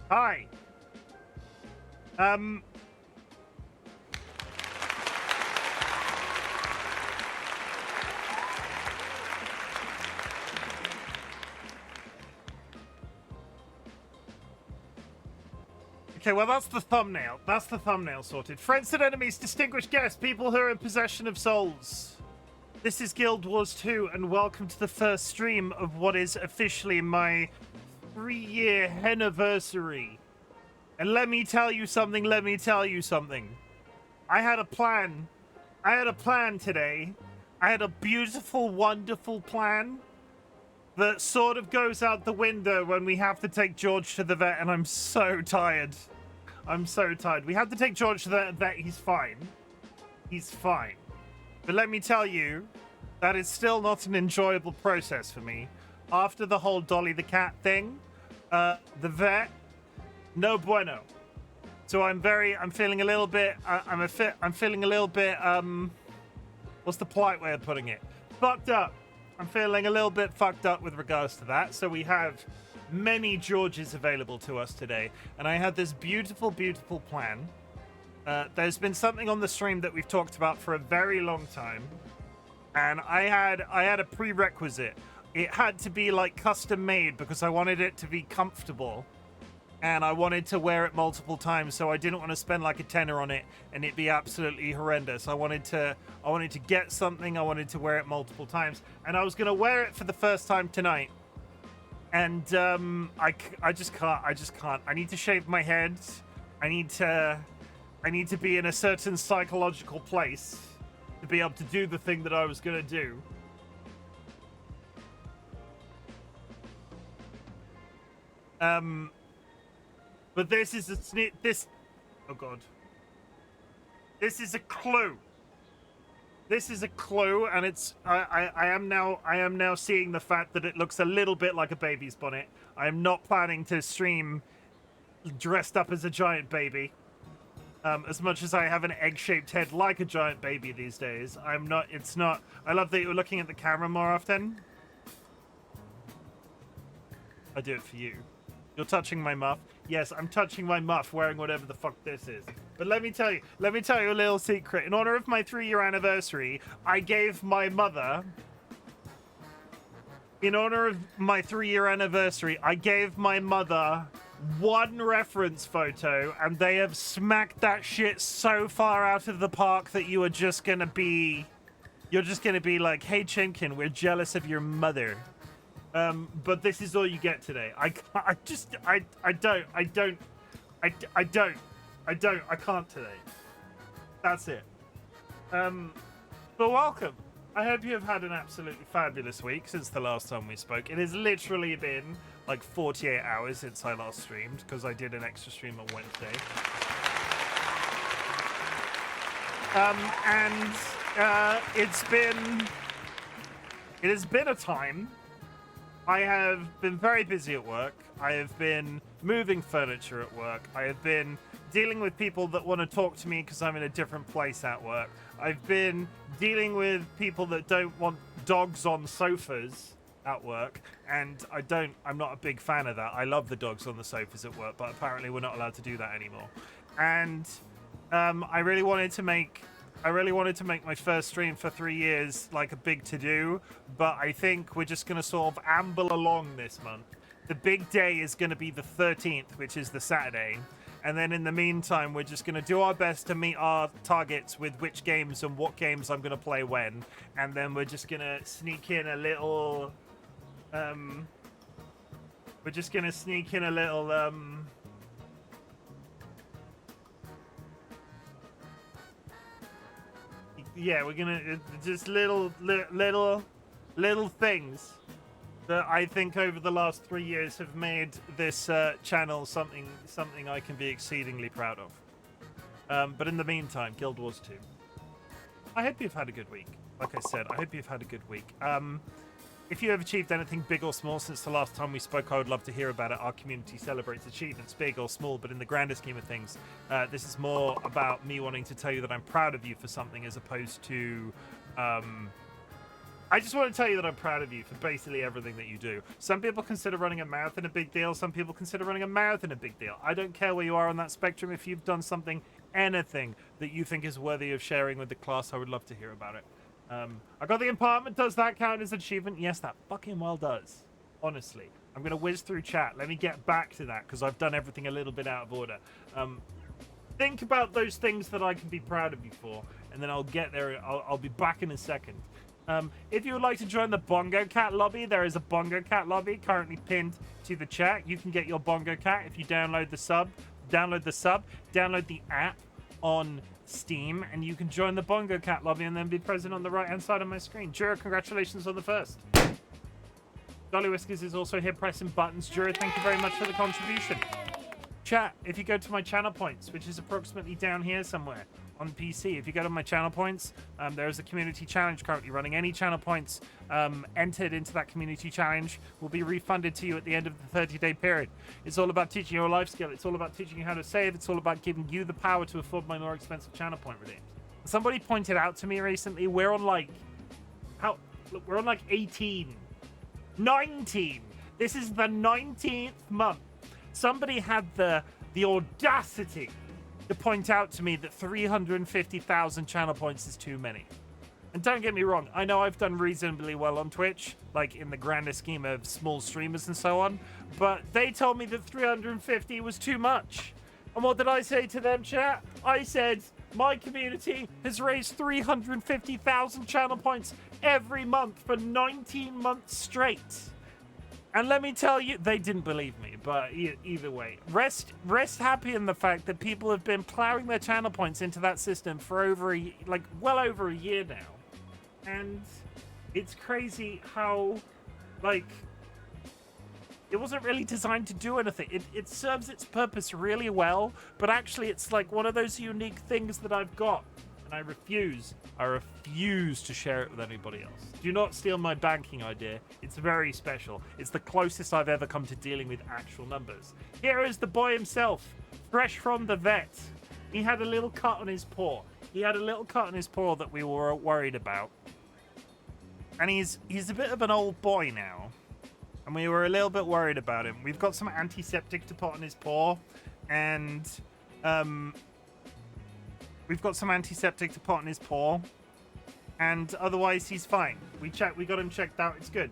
Hi. Okay, well, that's the thumbnail. That's the thumbnail sorted. Friends and enemies, distinguished guests, people who are in possession of souls. This is Guild Wars 2, and welcome to the first stream of what is officially my 3-year anniversary. And let me tell you something, I had a plan. Today. I had a beautiful, wonderful plan that sort of goes out the window when we have to take George to the vet, and I'm so tired. We have to take George to the vet. He's fine. But let me tell you, that is still not an enjoyable process for me. After the whole Dolly the cat thing, the vet, no bueno. So I'm feeling a little bit, I'm feeling a little bit, what's the polite way of putting it? Fucked up. I'm feeling a little bit fucked up with regards to that. So we have many Georges available to us today. And I had this beautiful, beautiful plan. There's been something on the stream that we've talked about for a very long time. And I had a prerequisite. It had to be like custom made because I wanted it to be comfortable. And I wanted to wear it multiple times, so I didn't want to spend like a tenner on it and it be absolutely horrendous. I wanted to get something. I wanted to wear it multiple times, and I was gonna wear it for the first time tonight. And I just can't. I need to shave my head. I need to be in a certain psychological place to be able to do the thing that I was gonna do. But this is oh god. This is a clue. And it's I am now seeing the fact that it looks a little bit like a baby's bonnet. I am not planning to stream dressed up as a giant baby. As much as I have an egg-shaped head like a giant baby these days, I love that you're looking at the camera more often. I do it for you. You're touching my muff. Yes, I'm touching my muff wearing whatever the fuck this is. But let me tell you a little secret. In honor of my 3-year anniversary, I gave my mother one reference photo, and they have smacked that shit so far out of the park that you're just gonna be like, hey Chimken, we're jealous of your mother. But this is all you get today. I can't today. That's it. But welcome. I hope you have had an absolutely fabulous week since the last time we spoke. It has literally been like 48 hours since I last streamed, because I did an extra stream on Wednesday. It has been a time. I have been very busy at work. I have been moving furniture at work. I have been dealing with people that want to talk to me because I'm in a different place at work. I've been dealing with people that don't want dogs on sofas at work, and I'm not a big fan of that. I love the dogs on the sofas at work, but apparently we're not allowed to do that anymore. And I really wanted to make my first stream for 3 years like a big to-do, but I think we're just going to sort of amble along this month. The big day is going to be the 13th, which is the Saturday. And then in the meantime, we're just going to do our best to meet our targets with which games and what games I'm going to play when. And then we're just going to sneak in a little... yeah, we're gonna just little things that I think over the last 3 years have made this channel something I can be exceedingly proud of. But in the meantime, Guild Wars 2. I hope you've had a good week. Like I said, I hope you've had a good week. If you have achieved anything big or small since the last time we spoke, I would love to hear about it. Our community celebrates achievements, big or small, but in the grander scheme of things, this is more about me wanting to tell you that I'm proud of you for something, as opposed to I just want to tell you that I'm proud of you for basically everything that you do. Some people consider running a marathon a big deal. Some people consider running a marathon a big deal. I don't care where you are on that spectrum. If you've done something, anything that you think is worthy of sharing with the class, I would love to hear about it. I got the apartment. Does that count as achievement? Yes, that fucking well does. Honestly. I'm going to whiz through chat. Let me get back to that because I've done everything a little bit out of order. Think about those things that I can be proud of you for, and then I'll get there. I'll be back in a second. If you would like to join the Bongo Cat lobby, there is a Bongo Cat lobby currently pinned to the chat. You can get your Bongo Cat if you download the app on Steam, and you can join the Bongo Cat lobby and then be present on the right-hand side of my screen. Jura, congratulations on the first. DollyWhiskers is also here pressing buttons. Jura, thank you very much for the contribution. Chat, if you go to my channel points, which is approximately down here somewhere on PC, if you go to my channel points, there is a community challenge currently running. Any channel points entered into that community challenge will be refunded to you at the end of the 30-day period. It's all about teaching you a life skill. It's all about teaching you how to save. It's all about giving you the power to afford my more expensive channel point redeems. Somebody pointed out to me recently, we're on like 18, 19. This is the 19th month. Somebody had the audacity to point out to me that 350,000 channel points is too many. And don't get me wrong, I know I've done reasonably well on Twitch, like in the grander scheme of small streamers and so on, but they told me that 350 was too much. And what did I say to them, chat? I said, my community has raised 350,000 channel points every month for 19 months straight. And let me tell you, they didn't believe me, but either way, rest happy in the fact that people have been plowing their channel points into that system for well over a year now. And it's crazy how, it wasn't really designed to do anything. It serves its purpose really well, but actually it's like one of those unique things that I've got. And I refuse to share it with anybody else. Do not steal my banking idea. It's very special. It's the closest I've ever come to dealing with actual numbers. Here is the boy himself, fresh from the vet. He had a little cut on his paw. That we were worried about. And he's a bit of an old boy now. And we were a little bit worried about him. We've got some antiseptic to put on his paw. And, we've got some antiseptic to put on his paw, and otherwise he's fine. We got him checked out. It's good.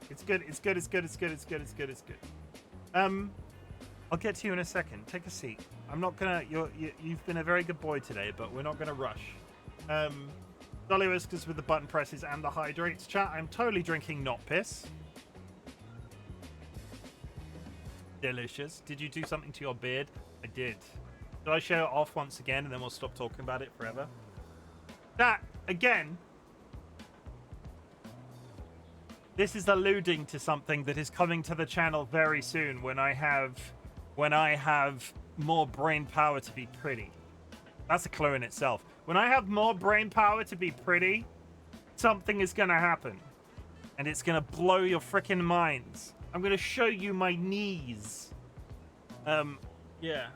I'll get to you in a second. Take a seat. I'm not gonna. You've been a very good boy today, but we're not gonna rush. DollyWhiskers with the button presses and the hydrates. Chat. I'm totally drinking not piss. Delicious. Did you do something to your beard? I did. Should I show it off once again and then we'll stop talking about it forever? That, again, this is alluding to something that is coming to the channel very soon when I have more brain power to be pretty. That's a clue in itself. When I have more brain power to be pretty, something is going to happen. And it's going to blow your freaking minds. I'm going to show you my knees. Yeah.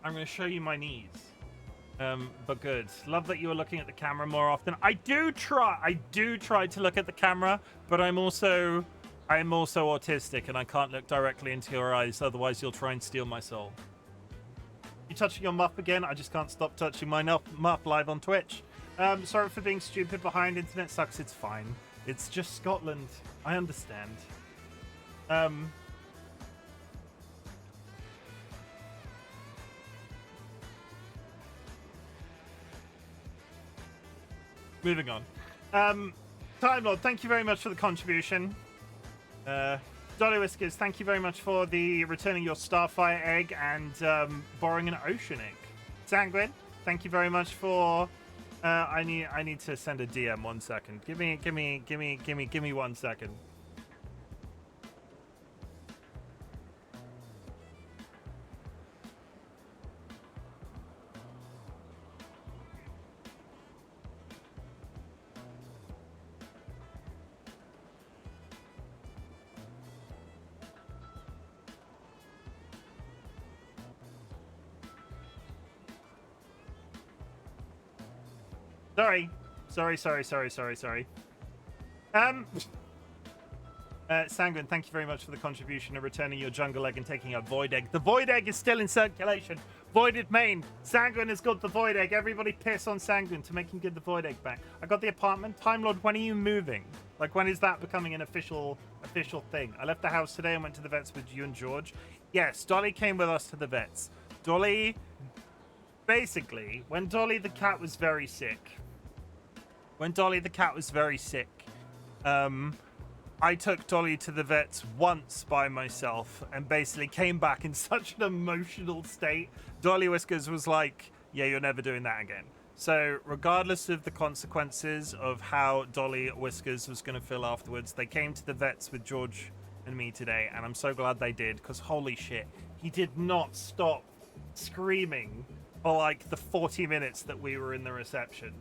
I'm going to show you my knees. But good. Love that you are looking at the camera more often. I do try to look at the camera, but I'm also autistic and I can't look directly into your eyes, otherwise you'll try and steal my soul. You touching your muff again? I just can't stop touching my muff live on Twitch. Sorry for being stupid behind. Internet sucks. It's fine. It's just Scotland. I understand. Moving on. Time Lord, thank you very much for the contribution. DollyWhiskers, thank you very much for the returning your Starfire egg and borrowing an ocean egg. Sanguine, thank you very much for. I need to send a DM. 1 second. Give me 1 second. Sorry. Sanguine, thank you very much for the contribution of returning your jungle egg and taking out Void Egg. The Void Egg is still in circulation. Voided main. Sanguine has got the Void Egg. Everybody piss on Sanguine to make him get the Void Egg back. I got the apartment. Time Lord, when are you moving? Like, when is that becoming an official thing? I left the house today and went to the vets with you and George. Yes, Dolly came with us to the vets. Dolly, basically, when Dolly the cat was very sick, I took Dolly to the vets once by myself and basically came back in such an emotional state. DollyWhiskers was like, yeah, you're never doing that again. So regardless of the consequences of how DollyWhiskers was going to feel afterwards, they came to the vets with George and me today, and I'm so glad they did, because holy shit, he did not stop screaming for like the 40 minutes that we were in the reception.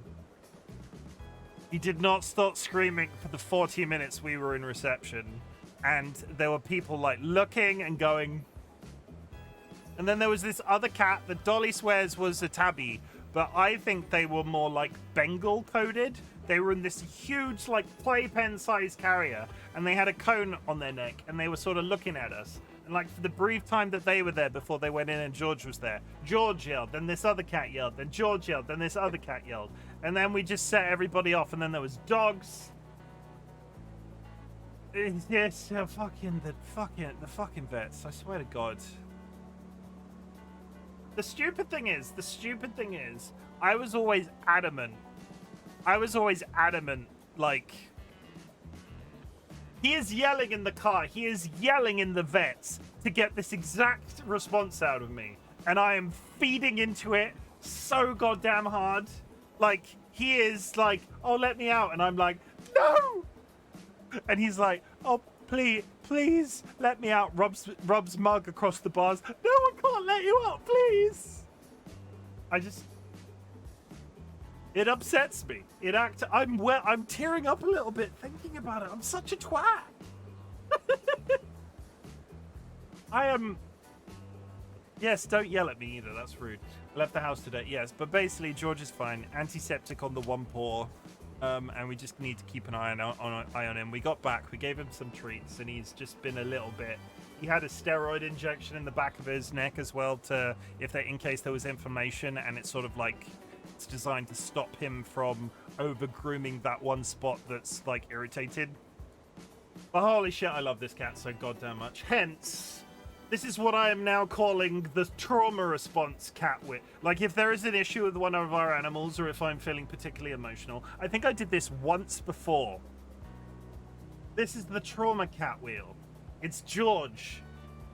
He did not stop screaming for the 40 minutes we were in reception. And there were people like looking and going. And then there was this other cat that Dolly swears was a tabby, but I think they were more like Bengal coded. They were in this huge like playpen sized carrier, and they had a cone on their neck, and they were sort of looking at us. And like for the brief time that they were there before they went in and George was there, George yelled, then this other cat yelled, then George yelled, then this other cat yelled. And then we just set everybody off, and then there was dogs. Yes, the fucking vets, I swear to God. The stupid thing is, I was always adamant, like, he is yelling in the car, he is yelling in the vets to get this exact response out of me. And I am feeding into it so goddamn hard. Like, he is like, oh, let me out. And I'm like, no! And he's like, oh, please let me out. Rubs mug across the bars. No, I can't let you out, please. It upsets me. I'm tearing up a little bit thinking about it. I'm such a twat. I am. Yes, don't yell at me either. That's rude. I left the house today. Yes, but basically George is fine. Antiseptic on the one paw, and we just need to keep an eye on him. We got back. We gave him some treats, and he's just been a little bit. He had a steroid injection in the back of his neck as well, in case there was inflammation, and it's sort of like it's designed to stop him from over grooming that one spot that's like irritated. But holy shit, I love this cat so goddamn much. Hence, this is what I am now calling the trauma response cat wheel. Like, if there is an issue with one of our animals, or if I'm feeling particularly emotional, I think I did this once before. This is the trauma cat wheel. It's George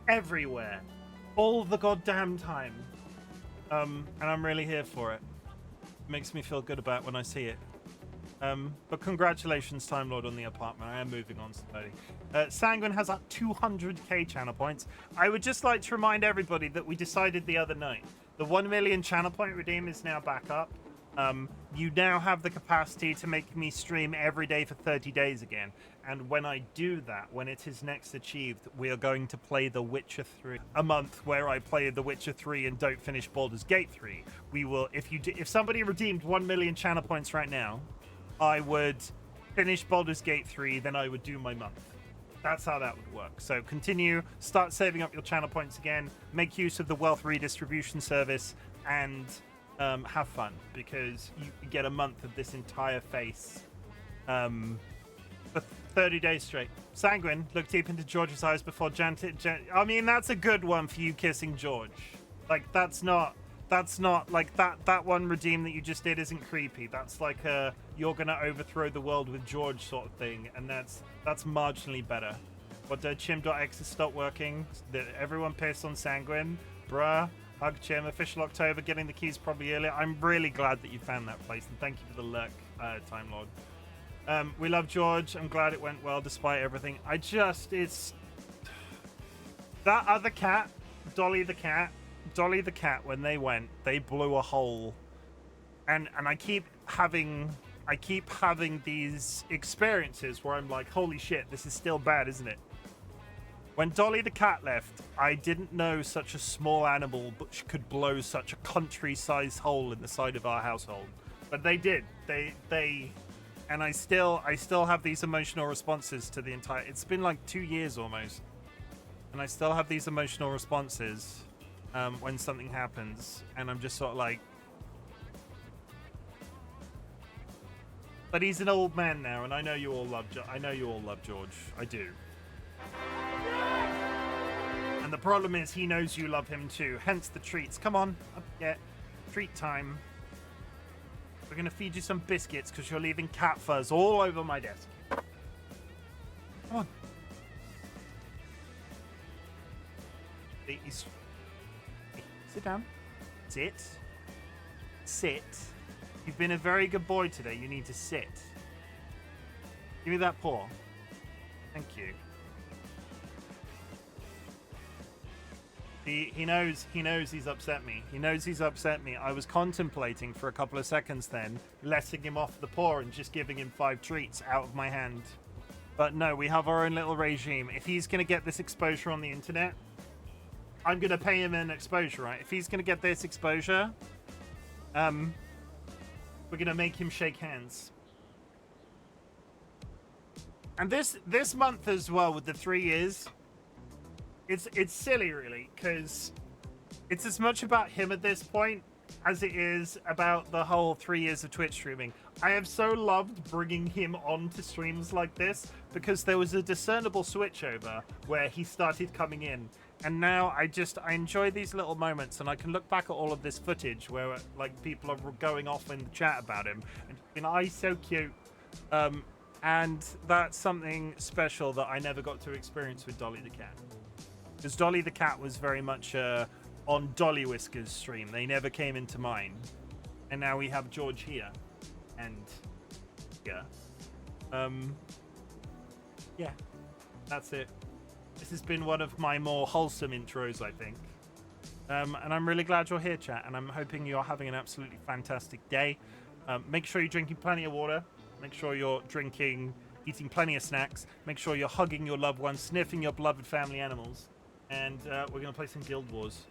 everywhere, all the goddamn time, and I'm really here for it. It makes me feel good about when I see it. But congratulations, Time Lord, on the apartment. I am moving on slowly. Sanguine has up 200k channel points. I would just like to remind everybody that we decided the other night the 1 million channel point redeem is now back up. You now have the capacity to make me stream every day for 30 days again. And when I do that, when it is next achieved, we are going to play The Witcher 3. A month where I play The Witcher 3 and don't finish Baldur's Gate 3. We will, if somebody redeemed 1 million channel points right now, I would finish Baldur's Gate 3, then I would do my month. That's how that would work. So continue, start saving up your channel points again, make use of the wealth redistribution service, and have fun, because you get a month of this entire face for 30 days straight. Sanguine, look deep into George's eyes before I mean, that's a good one for you kissing George. Like, that's not like that one redeem that you just did isn't creepy. That's like a you're gonna overthrow the world with George sort of thing, and that's marginally better. What did Chim.exe stop working? Did everyone piss on Sanguine? Bruh. Hug Chim, official October, getting the keys probably earlier. I'm really glad that you found that place, and thank you for the luck, Time Lord. We love George. I'm glad it went well despite everything. It's that other cat, Dolly the cat, when they went, they blew a hole, and I keep having these experiences where I'm like, holy shit, this is still bad, isn't it? When Dolly the cat left, I didn't know such a small animal could blow such a country-sized hole in the side of our household, but they did. And I still have these emotional responses to the entire... It's been like 2 years almost. And I still have these emotional responses when something happens. And I'm just sort of like... But he's an old man now, and I know you all love George. I do. And the problem is he knows you love him too. Hence the treats. Come on. Up, yeah. Treat time. We're going to feed you some biscuits because you're leaving cat fuzz all over my desk. Come on. Sit down. Sit. Sit. You've been a very good boy today. You need to sit. Give me that paw. Thank you. He knows he's upset me. He knows he's upset me. I was contemplating for a couple of seconds then letting him off the paw and just giving him 5 treats out of my hand. But no, we have our own little regime. If he's going to get this exposure on the internet, I'm going to pay him an exposure, right? If he's going to get this exposure, we're going to make him shake hands. And this month as well with the 3 years, it's silly really, because it's as much about him at this point as it is about the whole 3 years of Twitch streaming. I have so loved bringing him onto streams like this because there was a discernible switchover where he started coming in. And now I enjoy these little moments, and I can look back at all of this footage where like people are going off in the chat about him and he's so cute. And that's something special that I never got to experience with Dolly the cat. Because Dolly the cat was very much on DollyWhiskers stream. They never came into mine. And now we have George here. And yeah. Yeah, that's it. This has been one of my more wholesome intros, I think. And I'm really glad you're here, chat. And I'm hoping you're having an absolutely fantastic day. Make sure you're drinking plenty of water. Make sure you're eating plenty of snacks. Make sure you're hugging your loved ones, sniffing your beloved family animals. And we're going to play some Guild Wars.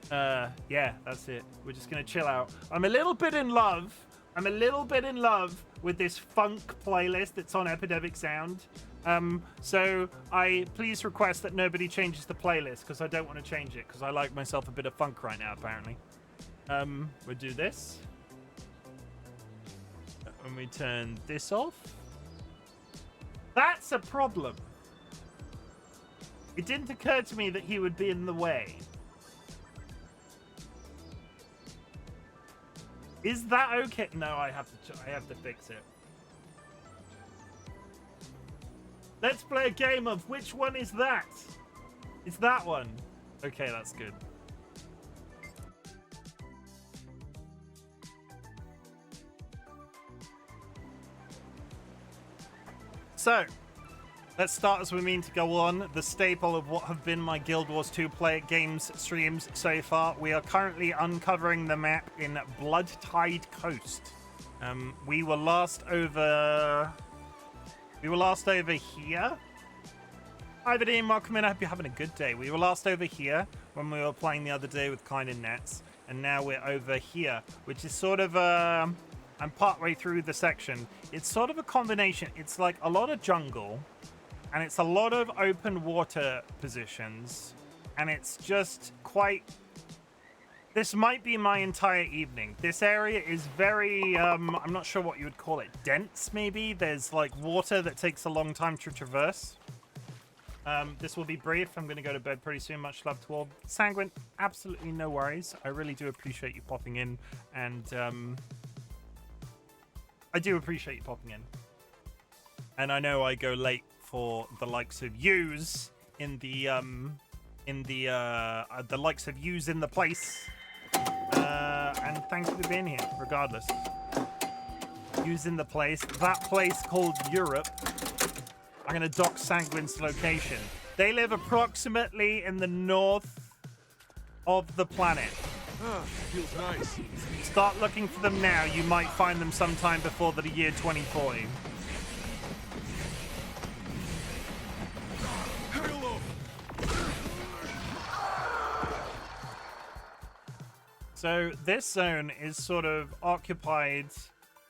Yeah, that's it. We're just going to chill out. I'm a little bit in love with this funk playlist that's on Epidemic Sound. So I please request that nobody changes the playlist because I don't want to change it because I like myself a bit of funk right now, apparently. We'll do this. When we turn this off. That's a problem. It didn't occur to me that he would be in the way. Is that okay? No, I have to fix it. Let's play a game of which one is that? It's that one. Okay, that's good. So, let's start as we mean to go on. The staple of what have been my Guild Wars 2 Play Games streams so far. We are currently uncovering the map in Blood Tide Coast. We were last over here. Hi, Vadim. Welcome in. I hope you're having a good day. We were last over here when we were playing the other day with Kind and Nets, and now we're over here, which is sort of I'm partway through the section. It's sort of a combination. It's like a lot of jungle, and it's a lot of open water positions, and it's just quite... This might be my entire evening. This area is very, I'm not sure what you would call it, dense maybe? There's like water that takes a long time to traverse. This will be brief. I'm going to go to bed pretty soon. Much love to all. Sanguine, absolutely no worries. I really do appreciate you popping in, and I do appreciate you popping in. And I know I go late for the likes of yous in the likes of yous in the place. And thank you for being here, regardless. Yous in the place. That place called Europe. I'm going to dock Sanguine's location. They live approximately in the north of the planet. Feels nice. Start looking for them now. You might find them sometime before the year 2040. So this zone is sort of occupied.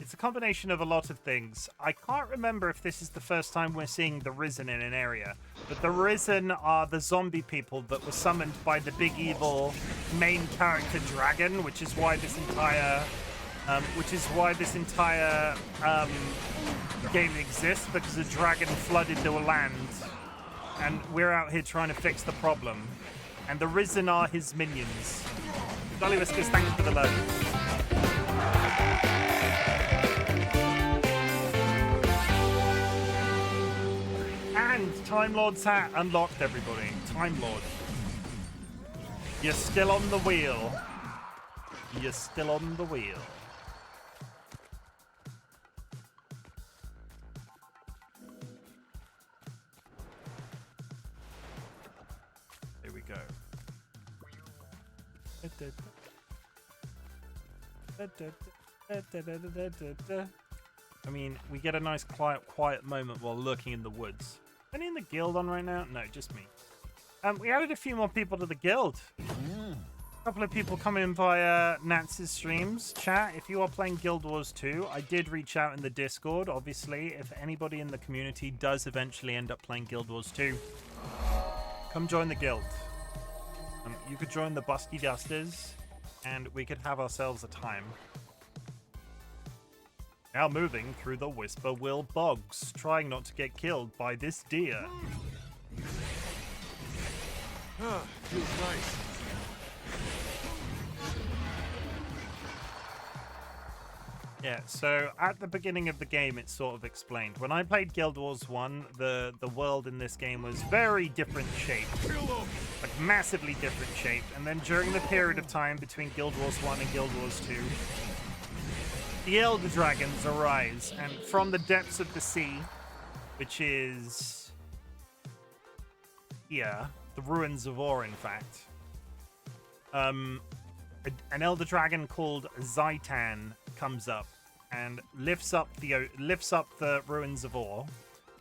It's a combination of a lot of things. I can't remember if this is the first time we're seeing the Risen in an area, but the Risen are the zombie people that were summoned by the big evil main character dragon, which is why this entire game exists, because a dragon flooded the land, and we're out here trying to fix the problem. And the Risen are his minions. DollyWhiskers, thank you for the load. And Time Lord's hat unlocked, everybody. Time Lord. You're still on the wheel. You're still on the wheel. Here we go. I mean, we get a nice quiet moment while lurking in the woods. Any in the guild on right now? No, just me. We added a few more people to the guild. A couple of people come in via Nats's streams. Chat, if you are playing Guild Wars 2, I did reach out in the Discord. Obviously, if anybody in the community does eventually end up playing Guild Wars 2, come join the guild. You could join the Busky Dusters, and we could have ourselves a time. Now moving through the Whisperwill bogs, trying not to get killed by this deer. Feels nice. Yeah, so at the beginning of the game, it's sort of explained. When I played Guild Wars 1, the world in this game was very different shaped. Like, massively different shaped. And then during the period of time between Guild Wars 1 and Guild Wars 2, the Elder Dragons arise. And from the depths of the sea, which is here, the ruins of Ore, in fact, an Elder Dragon called Zaitan comes up and lifts up the ruins of Ore,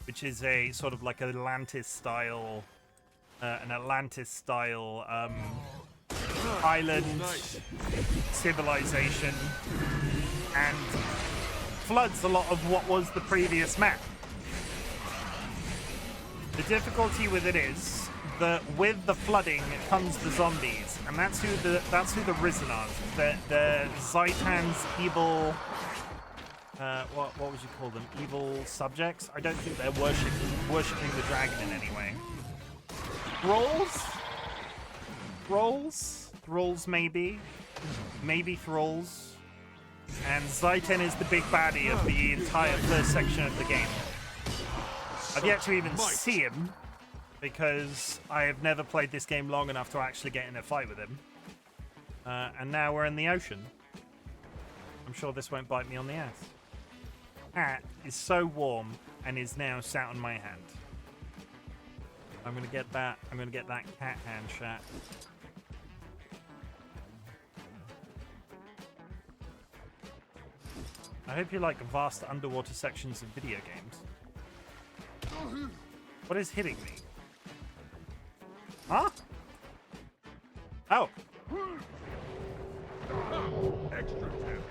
which is a sort of like Atlantis style island civilization, and floods a lot of what was the previous map. The difficulty with it is that with the flooding comes the zombies, and that's who the Risen are. The Zaitan's evil. What would you call them? Evil subjects? I don't think they're worshipping the dragon in any way. Thralls maybe thralls. And Zaitan is the big baddie of the entire first section of the game. I've yet to even see him, because I have never played this game long enough to actually get in a fight with him. And now we're in the ocean. I'm sure this won't bite me on the ass. Cat is so warm and is now sat on my hand. I'm gonna get that cat hand shot. I hope you like vast underwater sections of video games. What is hitting me? Huh? Oh. Extra tip.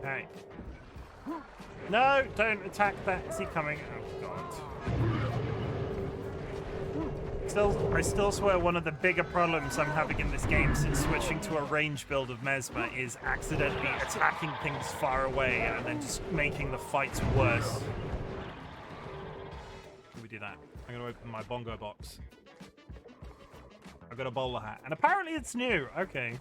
Hey. No, don't attack that. Is he coming? Oh, God. I still swear one of the bigger problems I'm having in this game since switching to a range build of Mesmer is accidentally attacking things far away and then just making the fights worse. Let me do that. I'm going to open my bongo box. I've got a bowler hat. And apparently it's new. Okay.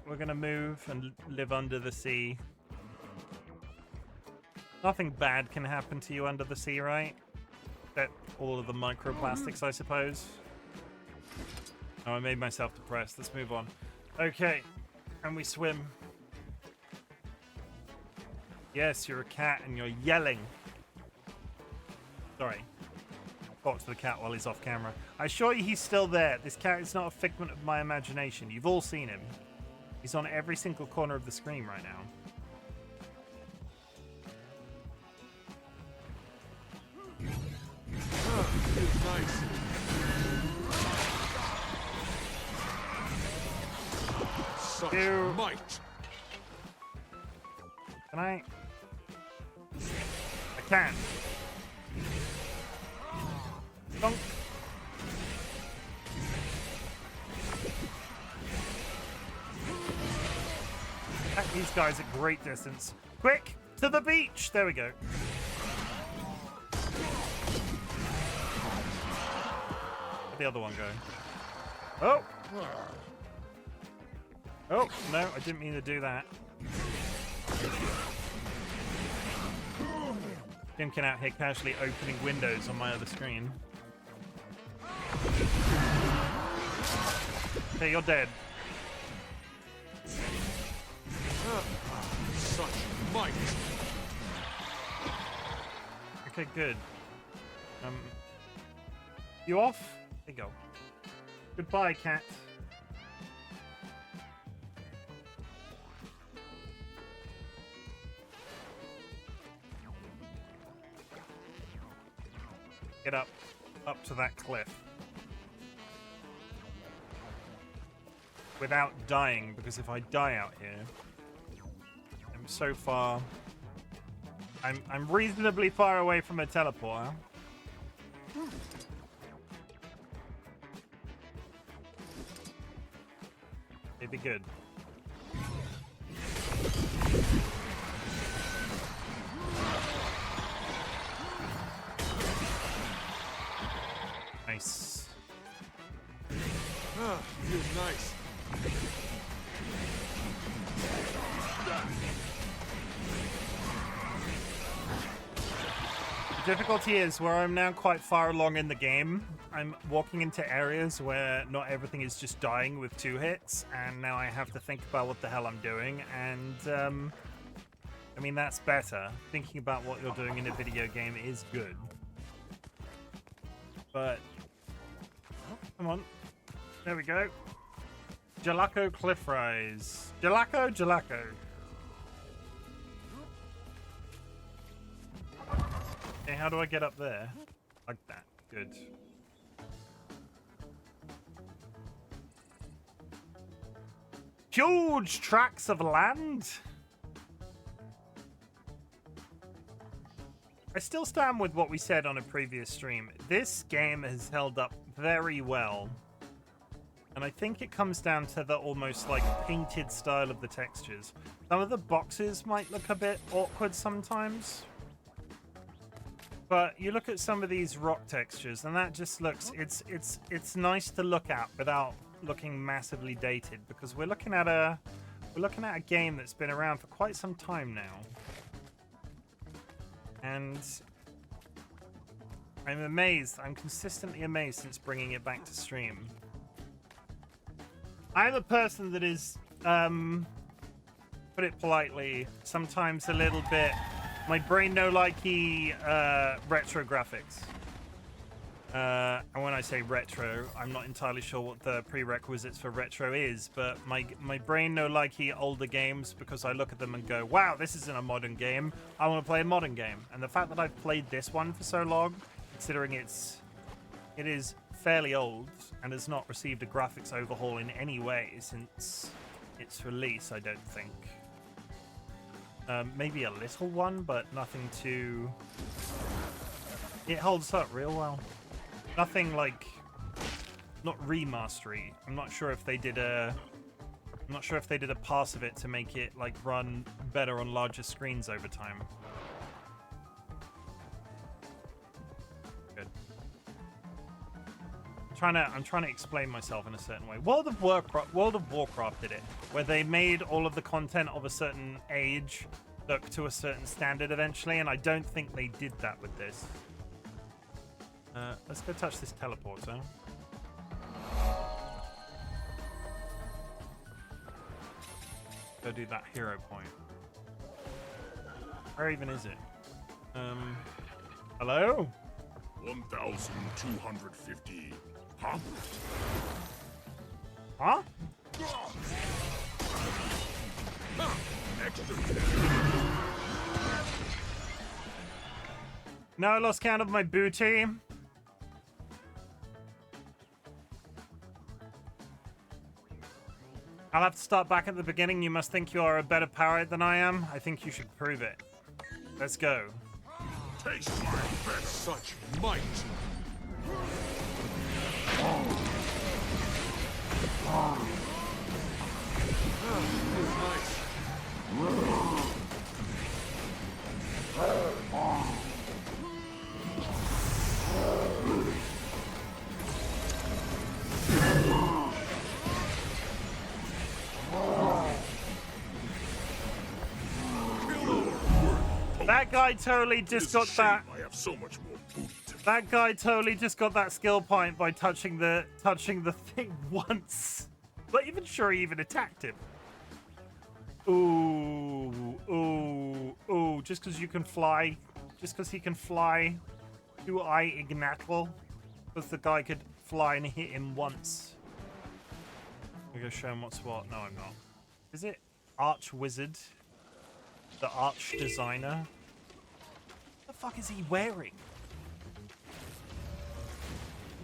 We're gonna move and live under the sea. Nothing bad can happen to you under the sea, right? Except all of the microplastics, I suppose. Oh, I made myself depressed. Let's move on. Okay, and we swim. Yes, you're a cat and you're yelling. Sorry. talk to the cat while he's off camera. I assure you he's still there. This cat is not a figment of my imagination. You've all seen him. He's on every single corner of the screen right now. Feels nice. Such You- might. Can I? I can. Donk. Attack these guys at great distance. Quick! To the beach! There we go. Where'd the other one go? Oh! Oh, no, I didn't mean to do that. Chimken out here casually opening windows on my other screen. Okay, you're dead. Such might. Okay, good. You off? There you go. Goodbye, cat. Get up to that cliff. Without dying, because if I die out here, I'm so far. I'm reasonably far away from a teleporter. It'd be good. Nice. Feels nice. The difficulty is where I'm now quite far along in the game. I'm walking into areas where not everything is just dying with 2 hits, and now I have to think about what the hell I'm doing, and I mean, that's better. Thinking about what you're doing in a video game is good. But come on. There we go. Jalaco Cliff Rise. Jalaco, Jalaco. Okay, how do I get up there? Like that. Good. Huge tracts of land. I still stand with what we said on a previous stream. This game has held up very well. And I think it comes down to the almost like painted style of the textures. Some of the boxes might look a bit awkward sometimes. But you look at some of these rock textures and that just looks, it's nice to look at without looking massively dated, because we're looking at a game that's been around for quite some time now. And I'm amazed, I'm consistently amazed since bringing it back to stream. I'm a person that is, put it politely, sometimes a little bit, my brain no likey retro graphics. And when I say retro, I'm not entirely sure what the prerequisites for retro is, but my brain no likey older games, because I look at them and go, wow, this isn't a modern game. I want to play a modern game. And the fact that I've played this one for so long, considering it is fairly old and has not received a graphics overhaul in any way since its release, I don't think. Maybe a little one, but nothing too... It holds up real well. Nothing like... Not remastery. I'm not sure if they did a pass of it to make it like run better on larger screens over time. Good. I'm trying to explain myself in a certain way. World of Warcraft did it, where they made all of the content of a certain age look to a certain standard eventually, and I don't think they did that with this. Let's go touch this teleporter. Go do that hero point. Where even is it? Hello? 1,250. Huh? Huh? Extra 10. No, I lost count of my booty. I'll have to start back at the beginning. You must think you are a better pirate than I am. I think you should prove it. Let's go. Taste my best. Such might. Feels nice. That guy totally just got that. I have so much more booty to That guy totally just got that skill point by touching the thing once. Not even sure he even attacked him. Ooh, ooh, ooh! Just because you can fly, just because he can fly, do I ignatable? Because the guy could fly and hit him once. I'm gonna show him what's what. No, I'm not. Is it Arch Wizard? The Arch Designer? What the fuck is he wearing?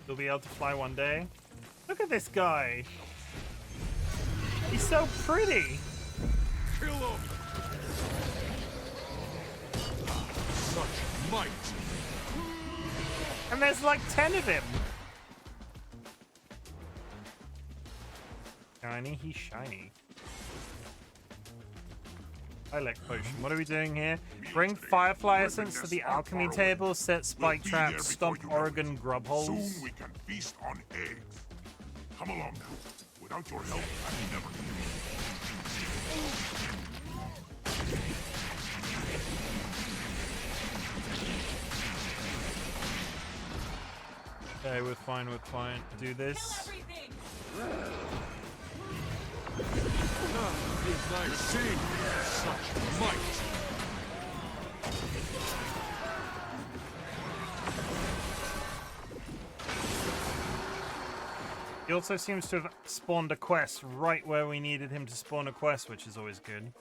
He'll be able to fly one day. Look at this guy. He's so pretty. Kill him. Such might. And there's like 10 of him. Shiny, he's shiny. Lilac potion. What are we doing here? Bring firefly essence to the alchemy table, set spike traps, stomp Oregon grub holes. Soon we can feast on eggs. Come along now. Without your help, I can never. Okay, we're fine, we're fine. Do this. Feels nice. See, such might. He also seems to have spawned a quest right where we needed him to spawn a quest, which is always good.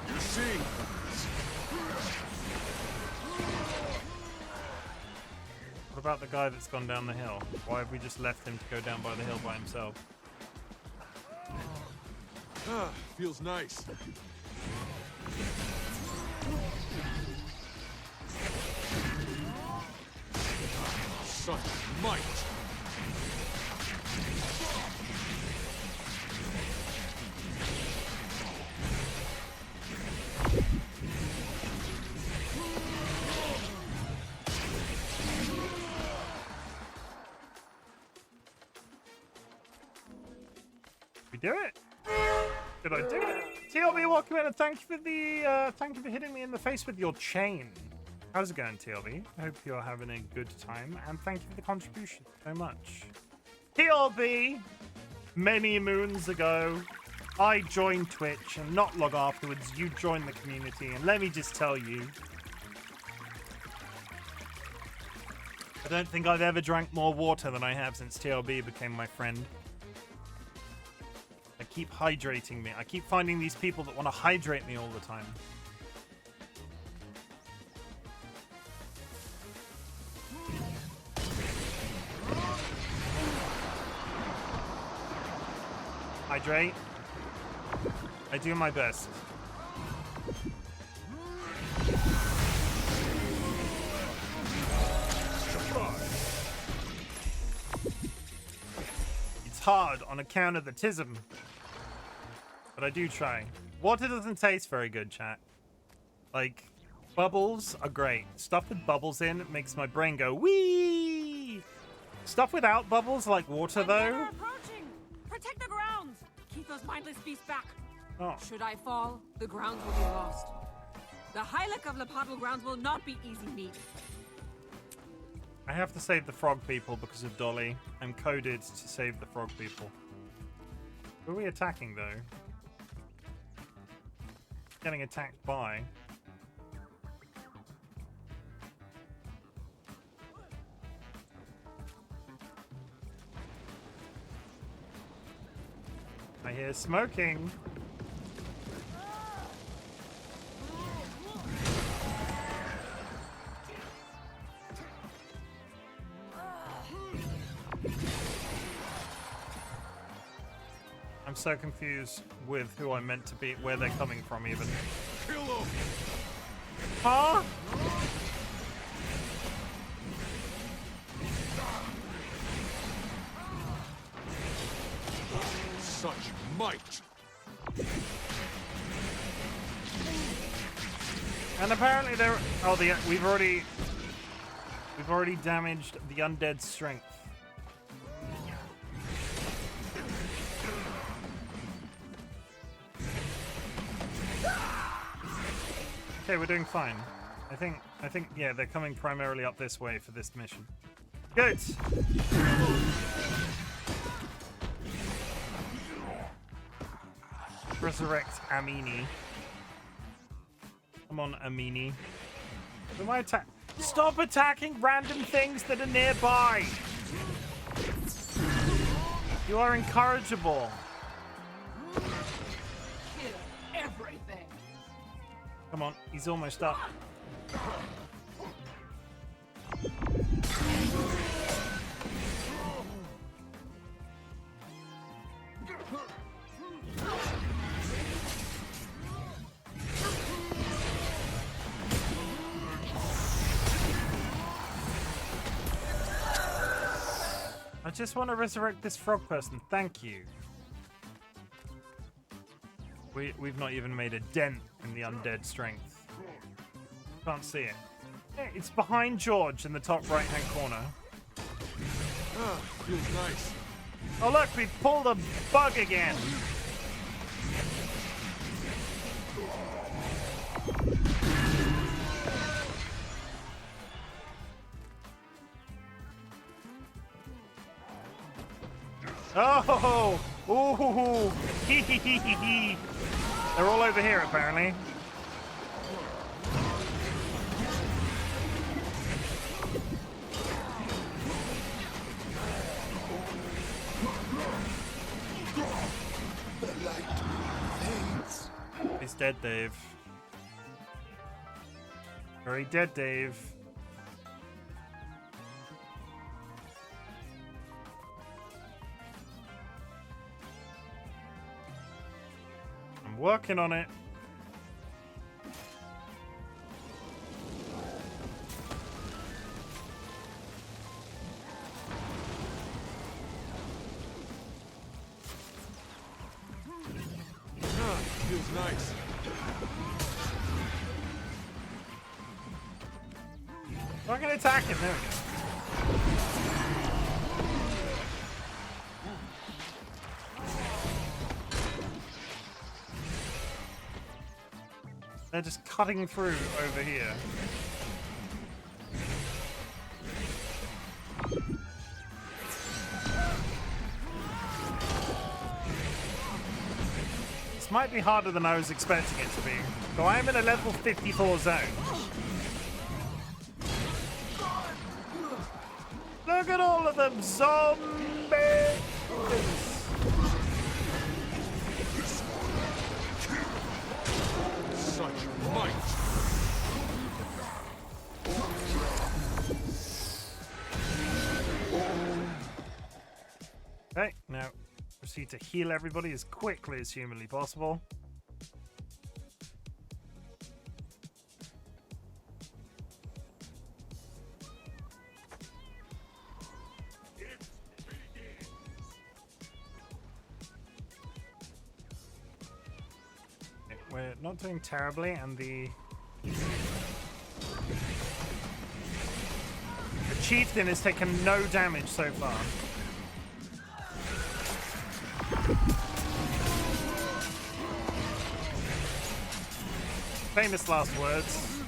You see, What about the guy that's gone down the hill? Why have we just left him to go down by the hill by himself? feels nice. Such might. We do it. Did I do it? TLB, welcome in, and thank you for the thank you for hitting me in the face with your chain. How's it going, TLB? I hope you're having a good time, and thank you for the contribution so much. TLB, many moons ago, I joined Twitch, and not long afterwards, you joined the community, and let me just tell you, I don't think I've ever drank more water than I have since TLB became my friend. They keep hydrating me. I keep finding these people that want to hydrate me all the time. Hydrate. I do my best. It's hard on account of the tism. But I do try. Water doesn't taste very good, chat. Like, bubbles are great. Stuff with bubbles in makes my brain go, wee! Stuff without bubbles, like water, though. Approaching. Protect the grounds. Keep those mindless beasts back. Oh. Should I fall, the grounds will be lost. The Hylic of Lepotl grounds will not be easy meat. I have to save the frog people because of Dolly. I'm coded to save the frog people. Who are we attacking, though? Getting attacked by. I hear smoking. I'm so confused with who I'm meant to be, where they're coming from even. Kill him! Huh? Such might! And apparently they're we've already damaged the undead strength. Okay, we're doing fine. I think yeah, they're coming primarily up this way for this mission. Good. Resurrect Amini. Come on, Amini. Who am I attack? Stop attacking random things that are nearby. You are incorrigible. Everything. Come on, he's almost up. I just want to resurrect this frog person. Thank you. We've not even made a dent in the undead strength. Can't see it. Hey, it's behind George in the top right-hand corner. Ah, feels nice. Oh look, we pulled a bug again. Oh! Ooh! Hee hee hee hee hee! They're all over here, apparently. He's dead, Dave. Very dead, Dave. I'm working on it. Ah, feels nice. I can attack him. There we go. They're just cutting through over here. This might be harder than I was expecting it to be. So I am in a level 54 zone. Look at all of them zombies! Such might! Okay, now proceed to heal everybody as quickly as humanly possible. We're not doing terribly, and the chieftain has taken no damage so far. Famous last words.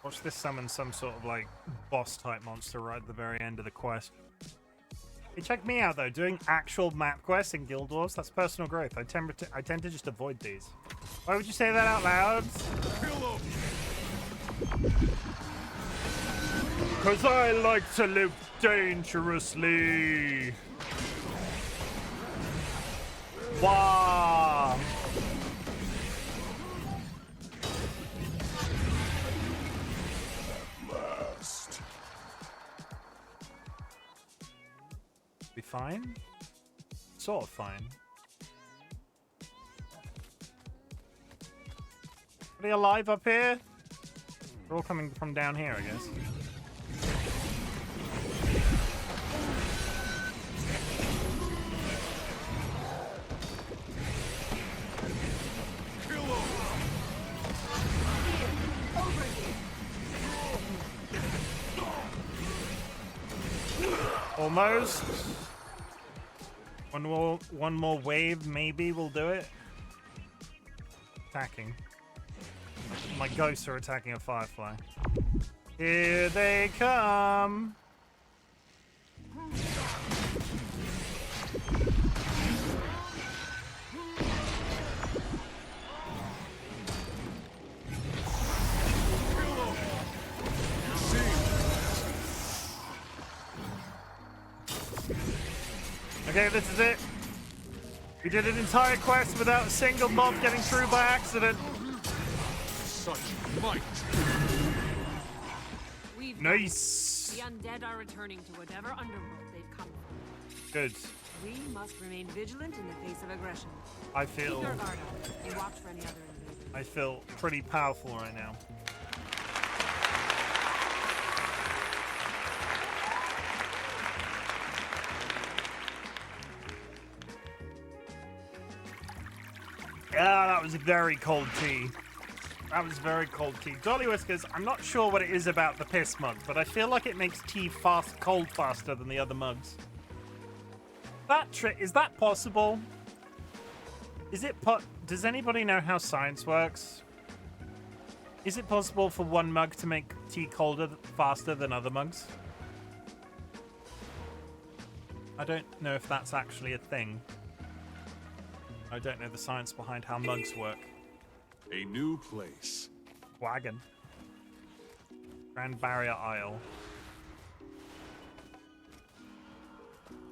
Watch this summon some sort of like boss type monster right at the very end of the quest. Hey, check me out though, doing actual map quests in Guild Wars, that's personal growth. I tend to just avoid these. Why would you say that out loud? Kill him! Cause I like to live dangerously. Wow. Last. Be fine? Sort of fine. Are they alive up here? They're all coming from down here, I guess. Kill him! Almost. One more wave, maybe we'll do it. Attacking. My ghosts are attacking a firefly. Here they come. Okay, this is it. We did an entire quest without a single mob getting through by accident. Such might! We've Nice. The undead are returning to whatever underworld they've come from. Good. We must remain vigilant in the face of aggression. I Keep feel your guard up and watch for any other invaders. I feel pretty powerful right now. Yeah, that was very cold tea. That was very cold tea. DollyWhiskers, I'm not sure what it is about the piss mug, but I feel like it makes tea cold faster than the other mugs. Is that possible? Is it does anybody know how science works? Is it possible for one mug to make tea colder faster than other mugs? I don't know if that's actually a thing. I don't know the science behind how mugs work. A new place. Wagon. Grand Barrier Isle.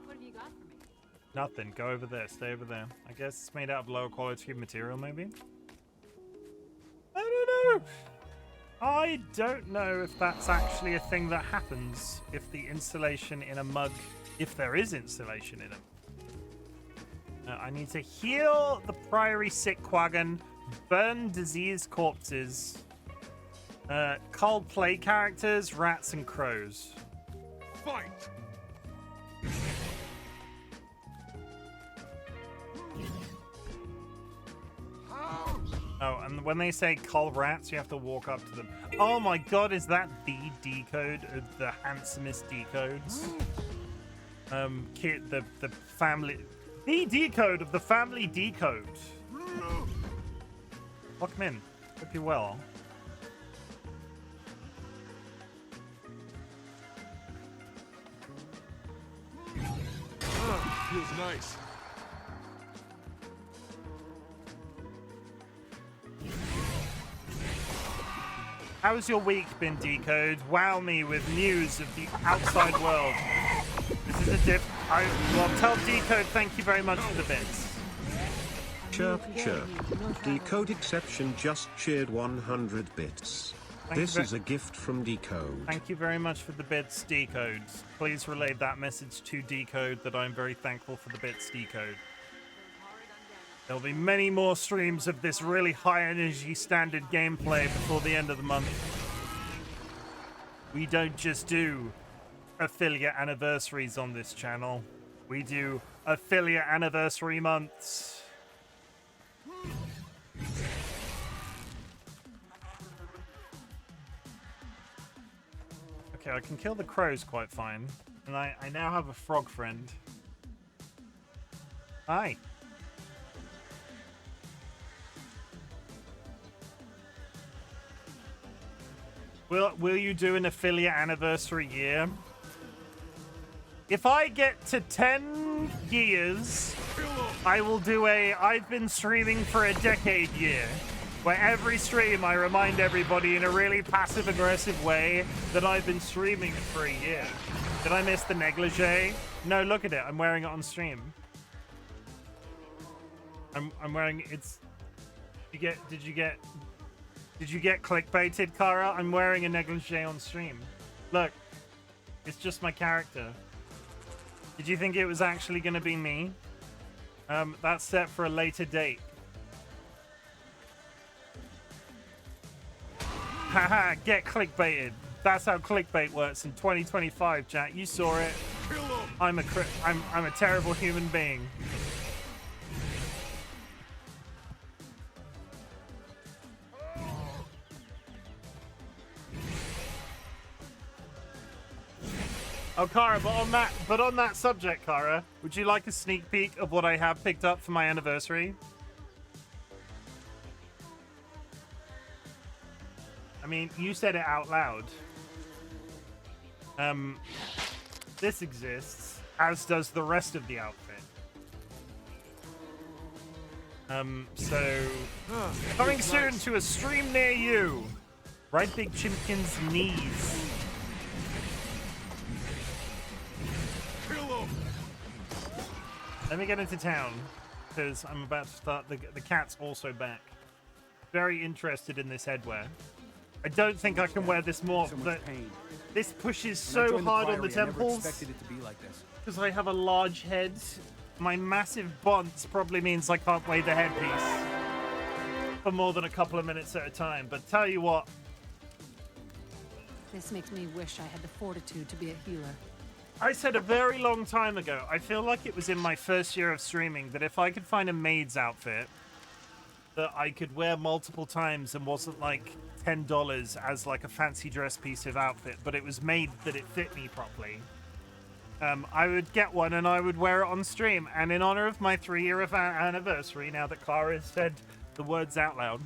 What have you got for me? Nothing. Go over there. Stay over there. I guess it's made out of lower quality material, maybe? I don't know. I don't know if that's actually a thing that happens if the insulation in a mug, if there is insulation in it. I need to heal the Priory sick Quaggan, burn diseased corpses, cull play characters, rats, and crows. Fight! Oh, and when they say cull rats, you have to walk up to them. Oh my god, is that the decode of the handsomest decodes? The family... The decode of the family decode. Lock him in. Hope you're well. Feels nice. How's your week been, Decode? Wow me with news of the outside world. This is a dip. Well, tell Decode thank you very much for the bits. Chirp, chirp. Decode Exception just cheered 100 bits. This is a gift from Decode. Thank you very much for the bits, Decode. Please relay that message to Decode that I'm very thankful for the bits, Decode. There'll be many more streams of this really high energy standard gameplay before the end of the month. We don't just do affiliate anniversaries on this channel. We do affiliate anniversary months. Okay, I can kill the crows quite fine. And I now have a frog friend. Hi. Will you do an affiliate anniversary year? If I get to 10 years, I will do a I've been streaming for a decade year, where every stream I remind everybody in a really passive-aggressive way that I've been streaming for a year. Did I miss the negligee? No, look at it. I'm wearing it on stream. I'm wearing it's. Did you get clickbaited, Kara? I'm wearing a negligee on stream. Look, it's just my character. Did you think it was actually going to be me? That's set for a later date. Haha, get clickbaited. That's how clickbait works in 2025, chat. You saw it. I'm a terrible human being. Oh, Kara, but on that subject, Kara, would you like a sneak peek of what I have picked up for my anniversary? I mean, you said it out loud. This exists, as does the rest of the outfit. So coming soon to a stream near you. RightBigChimken's knees. Let me get into town, because I'm about to start. The cat's also back. Very interested in this headwear. I don't think I can wear this more, but this pushes so hard on the temples. Because I have a large head. My massive bonds probably means I can't wear the headpiece for more than a couple of minutes at a time. But tell you what. This makes me wish I had the fortitude to be a healer. I said a very long time ago, I feel like it was in my first year of streaming, that if I could find a maid's outfit that I could wear multiple times and wasn't like $10 as like a fancy dress piece of outfit, but it was made that it fit me properly, I would get one and I would wear it on stream. And in honor of my 3-year anniversary, now that Clara has said the words out loud,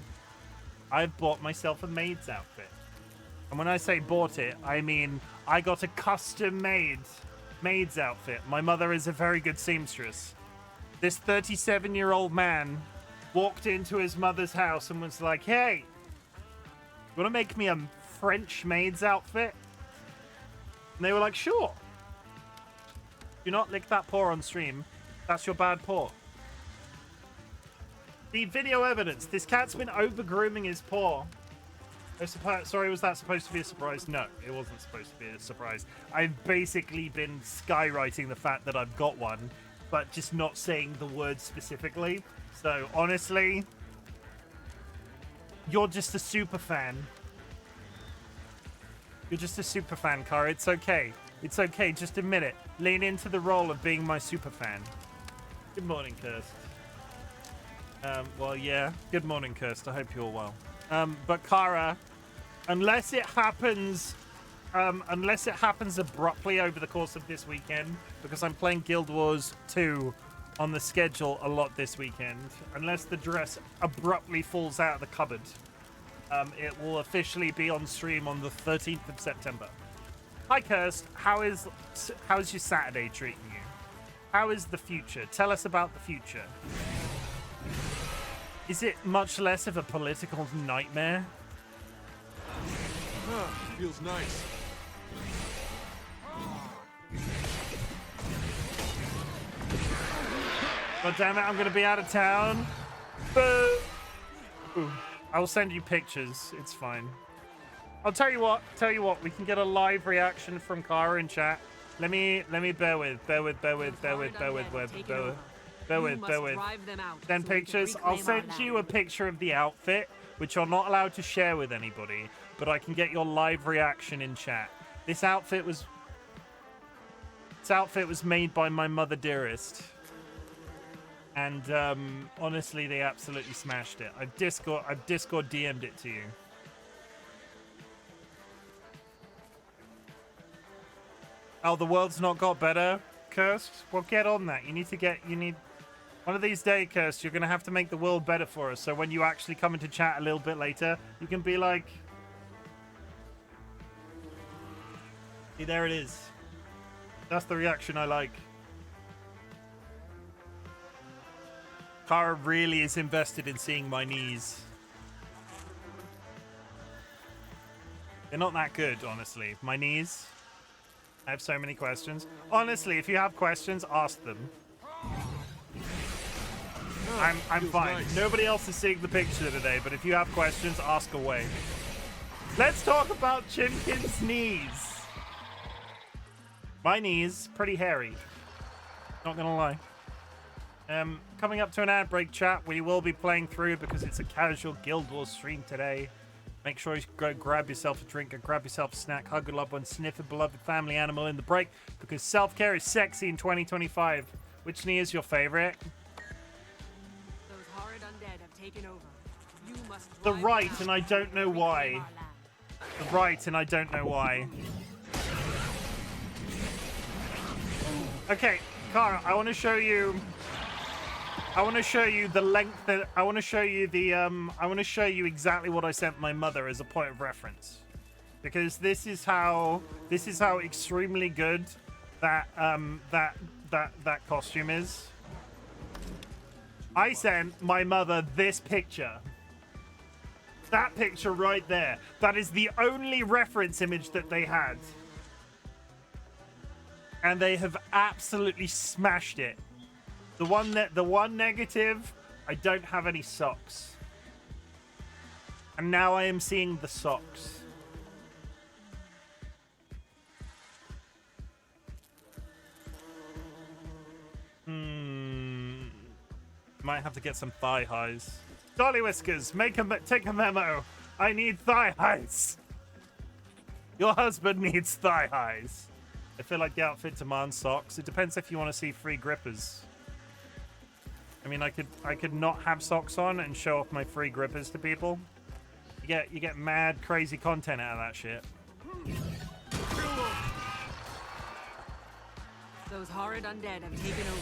I've bought myself a maid's outfit. And when I say bought it, I mean I got a custom-made maid's outfit. My mother is a very good seamstress. This 37-year-old man walked into his mother's house and was like, hey, you want to make me a French maid's outfit? And they were like, sure. Do not lick that paw on stream. That's your bad paw. The video evidence. This cat's been over-grooming his paw. Sorry, was that supposed to be a surprise? No, it wasn't supposed to be a surprise. I've basically been skywriting the fact that I've got one, but just not saying the word specifically. So, honestly, you're just a super fan. You're just a super fan, Cara. It's okay. It's okay. Just admit it. Lean into the role of being my super fan. Good morning, Kirst. Well, yeah. Good morning, Kirst. I hope you're well. But Cara, unless it happens abruptly over the course of this weekend, because I'm playing Guild Wars 2 on the schedule a lot this weekend, unless the dress abruptly falls out of the cupboard, it will officially be on stream on the 13th of September. Hi, Kirst. How's your Saturday treating you? How is the future? Tell us about the future. Is it much less of a political nightmare? Feels nice. God damn it, I'm gonna be out of town. Boo! Ooh, I will send you pictures. It's fine. I'll tell you what, we can get a live reaction from Cara in chat. Let me bear with. Then pictures. I'll send you a picture of the outfit, which you're not allowed to share with anybody, but I can get your live reaction in chat. This outfit was made by my mother dearest. And honestly, they absolutely smashed it. I've Discord DM'd it to you. Oh, the world's not got better, Kirst? Well, get on that. You need one of these days, Kirst, you're going to have to make the world better for us. So when you actually come into chat a little bit later, you can be like, See, there it is. That's the reaction I like. Kara really is invested in seeing my knees. They're not that good, honestly. My knees. I have so many questions. Honestly, if you have questions, ask them. I'm fine. nice. Nobody else is seeing the picture today, but if you have questions, ask away. Let's talk about Chimken's knees. My knees, pretty hairy. Not gonna lie. Coming up to an ad break, chat. We will be playing through because it's a casual Guild Wars stream today. Make sure you go grab yourself a drink and grab yourself a snack, hug a loved one, sniff a beloved family animal in the break because self-care is sexy in 2025. Which knee is your favorite? Those horrid undead have taken over. You must The drive right, them out and I don't know reclaim why. our land. The right, and I don't know why. Okay, Kara, I want to show you. I want to show you the length that I want to show you the I want to show you exactly what I sent my mother as a point of reference, because this is how extremely good that that costume is. I sent my mother this picture. That picture right there. That is the only reference image that they had. And they have absolutely smashed it. The one negative, I don't have any socks. And now I am seeing the socks. Might have to get some thigh highs. DollyWhiskers, take a memo. I need thigh highs. Your husband needs thigh highs. I feel like the outfit demands socks. It depends if you want to see free grippers. I mean, I could not have socks on and show off my free grippers to people. You get mad crazy content out of that shit. Those horrid undead have taken over.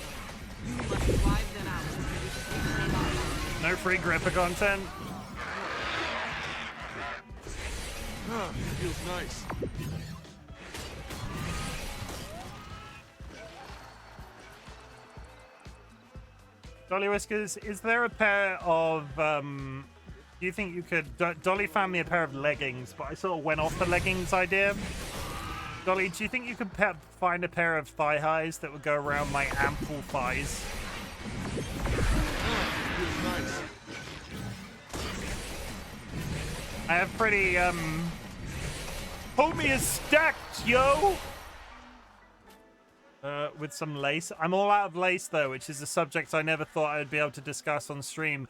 You must drive them out so we can reclaim our land. No free gripper content. Feels nice. DollyWhiskers, is there a pair of do you think you could Dolly found me a pair of leggings, but I sort of went off the leggings idea. Dolly, do you think you could find a pair of thigh highs that would go around my ample thighs? Feels nice. I have pretty homie is stacked, yo. With some lace. I'm all out of lace though, which is a subject I never thought I'd be able to discuss on stream.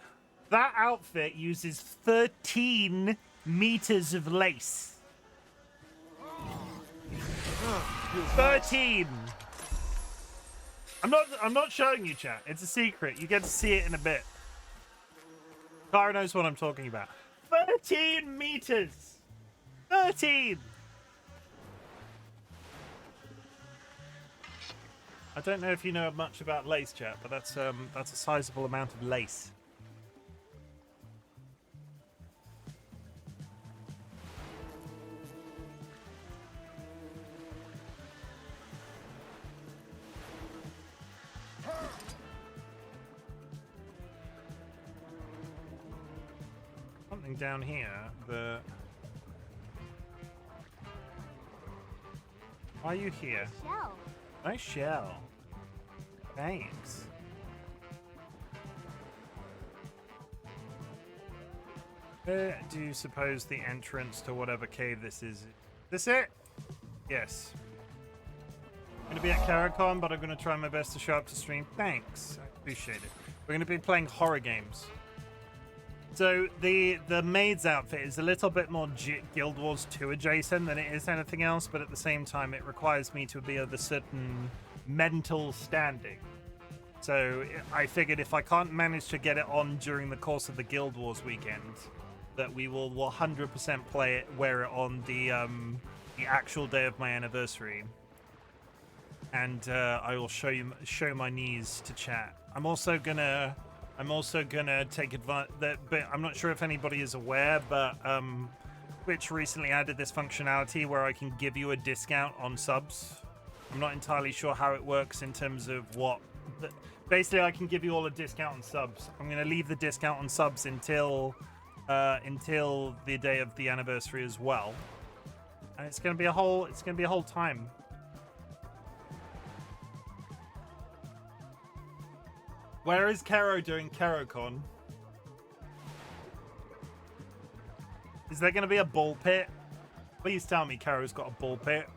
That outfit uses 13 meters of lace. 13. I'm not showing you, chat. It's a secret. You get to see it in a bit. Kara knows what I'm talking about. 13 meters. 13. I don't know if you know much about lace, chat, but that's a sizable amount of lace. Something down here. Why are you here? Shell. Nice shell. Thanks. Where do you suppose the entrance to whatever cave this is? This it? Yes. I'm going to be at Caracon, but I'm going to try my best to show up to stream. Thanks. I appreciate it. We're going to be playing horror games. So the maid's outfit is a little bit more Guild Wars 2 adjacent than it is anything else, but at the same time it requires me to be of a certain mental standing. So I figured if I can't manage to get it on during the course of the Guild Wars weekend, that we will 100% wear it on the actual day of my anniversary, and I will show my knees to chat. I'm also gonna take advantage. But I'm not sure if anybody is aware, but Twitch recently added this functionality where I can give you a discount on subs. I'm not entirely sure how it works in terms of what... Basically, I can give you all a discount on subs. I'm going to leave the discount on subs until the day of the anniversary as well. And it's going to be a whole time. Where is Kero doing KeroCon? Is there going to be a ball pit? Please tell me Kero's got a ball pit.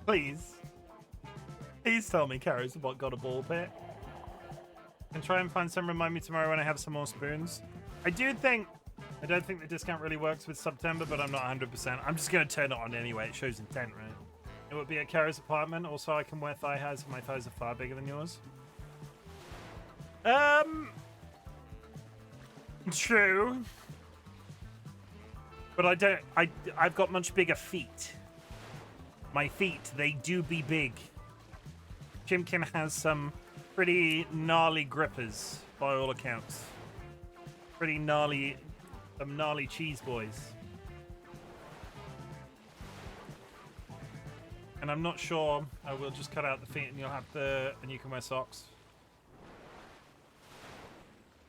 Please. Please tell me Kero's got a ball pit. And try and find some. Remind me tomorrow when I have some more spoons. I don't think the discount really works with September, but I'm not 100%. I'm just going to turn it on anyway. It shows intent, right? It would be at Kero's apartment. Also, I can wear thigh highs. My thighs are far bigger than yours. True. But I've got much bigger feet. My feet, they do be big. Chimken has some pretty gnarly grippers, by all accounts. Pretty gnarly, some gnarly cheese boys. And I'm not sure. I will just cut out the feet, and and you can wear socks.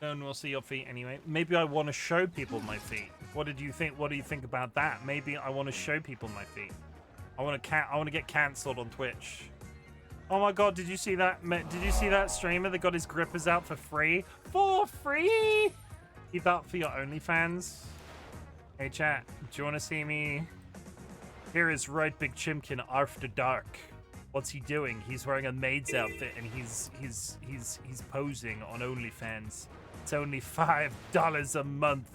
No one will see your feet anyway. Maybe I want to show people my feet. What did you think? What do you think about that? Maybe I want to show people my feet. I want to get cancelled on Twitch. Oh my god, did you see that? Did you see that streamer that got his grippers out for free? For free? Keep that for your OnlyFans. Hey chat, do you want to see me? Here is RightBigChimken after dark. What's he doing? He's wearing a maid's outfit and he's posing on OnlyFans. It's only $5 a month.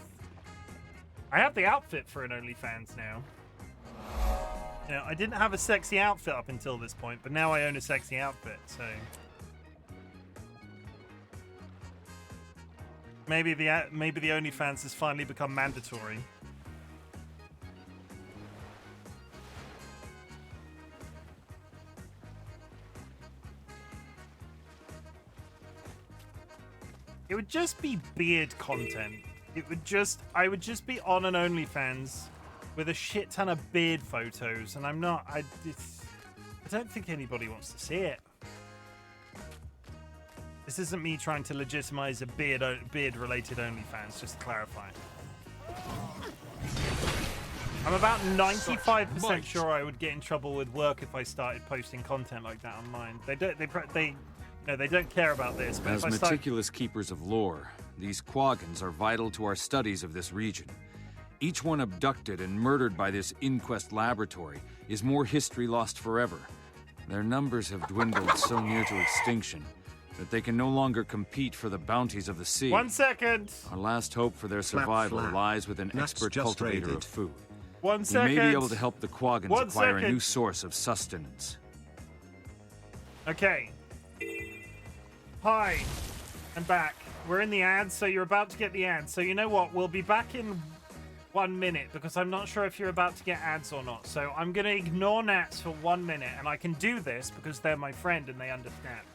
I have the outfit for an OnlyFans now. You know, I didn't have a sexy outfit up until this point, but now I own a sexy outfit, so... Maybe the OnlyFans has finally become mandatory. It would just be beard content. I would just be on an OnlyFans with a shit ton of beard photos, and I don't think anybody wants to see it. This isn't me trying to legitimize a beard-related OnlyFans, just to clarify. I'm about 95% sure I would get in trouble with work if I started posting content like that online. They don't care about this. But as meticulous keepers of lore, these Quaggans are vital to our studies of this region. Each one abducted and murdered by this inquest laboratory is more history lost forever. Their numbers have dwindled so near to extinction that they can no longer compete for the bounties of the sea. 1 second. Our last hope for their survival lies with an expert cultivator of food. 1 second. We may be able to help the Quaggans acquire a new source of sustenance. Okay. Hi. I'm back. We're in the ads, so you're about to get the ads. So you know what? We'll be back in 1 minute because I'm not sure if you're about to get ads or not. So I'm going to ignore Nats for 1 minute, and I can do this because they're my friend and they understand.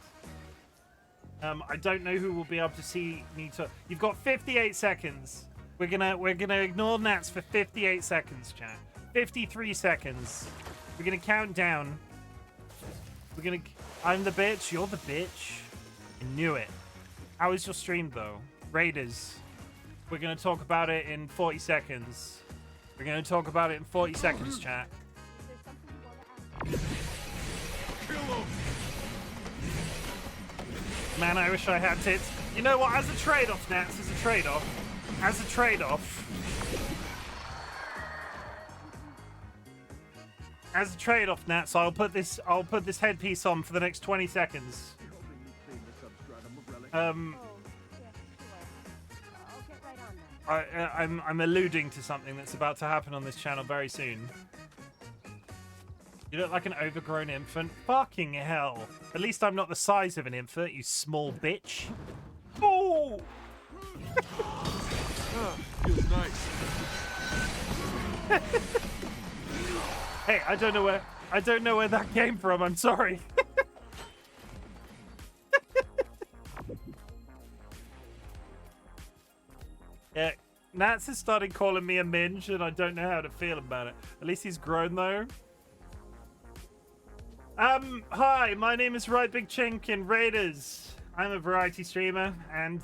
I don't know who will be able to see me. You've got 58 seconds. We're gonna ignore Nats for 58 seconds, chat. 53 seconds. We're gonna count down. I'm the bitch. You're the bitch. I knew it. How is your stream though? Raiders. We're gonna talk about it in 40 seconds. We're gonna talk about it in 40 seconds, chat. Man, I wish I had tits. You know what? As a trade-off, Nats, as a trade-off, Nats, I'll put this headpiece on for the next 20 seconds. I'm alluding to something that's about to happen on this channel very soon. You look like an overgrown infant. Fucking hell. At least I'm not the size of an infant, you small bitch. Oh! Feels nice. Hey, I don't know where that came from. I'm sorry. Yeah, Nats has started calling me a minge, and I don't know how to feel about it. At least he's grown, though. Hi, my name is RightBigChimken Raiders. I'm a variety streamer, and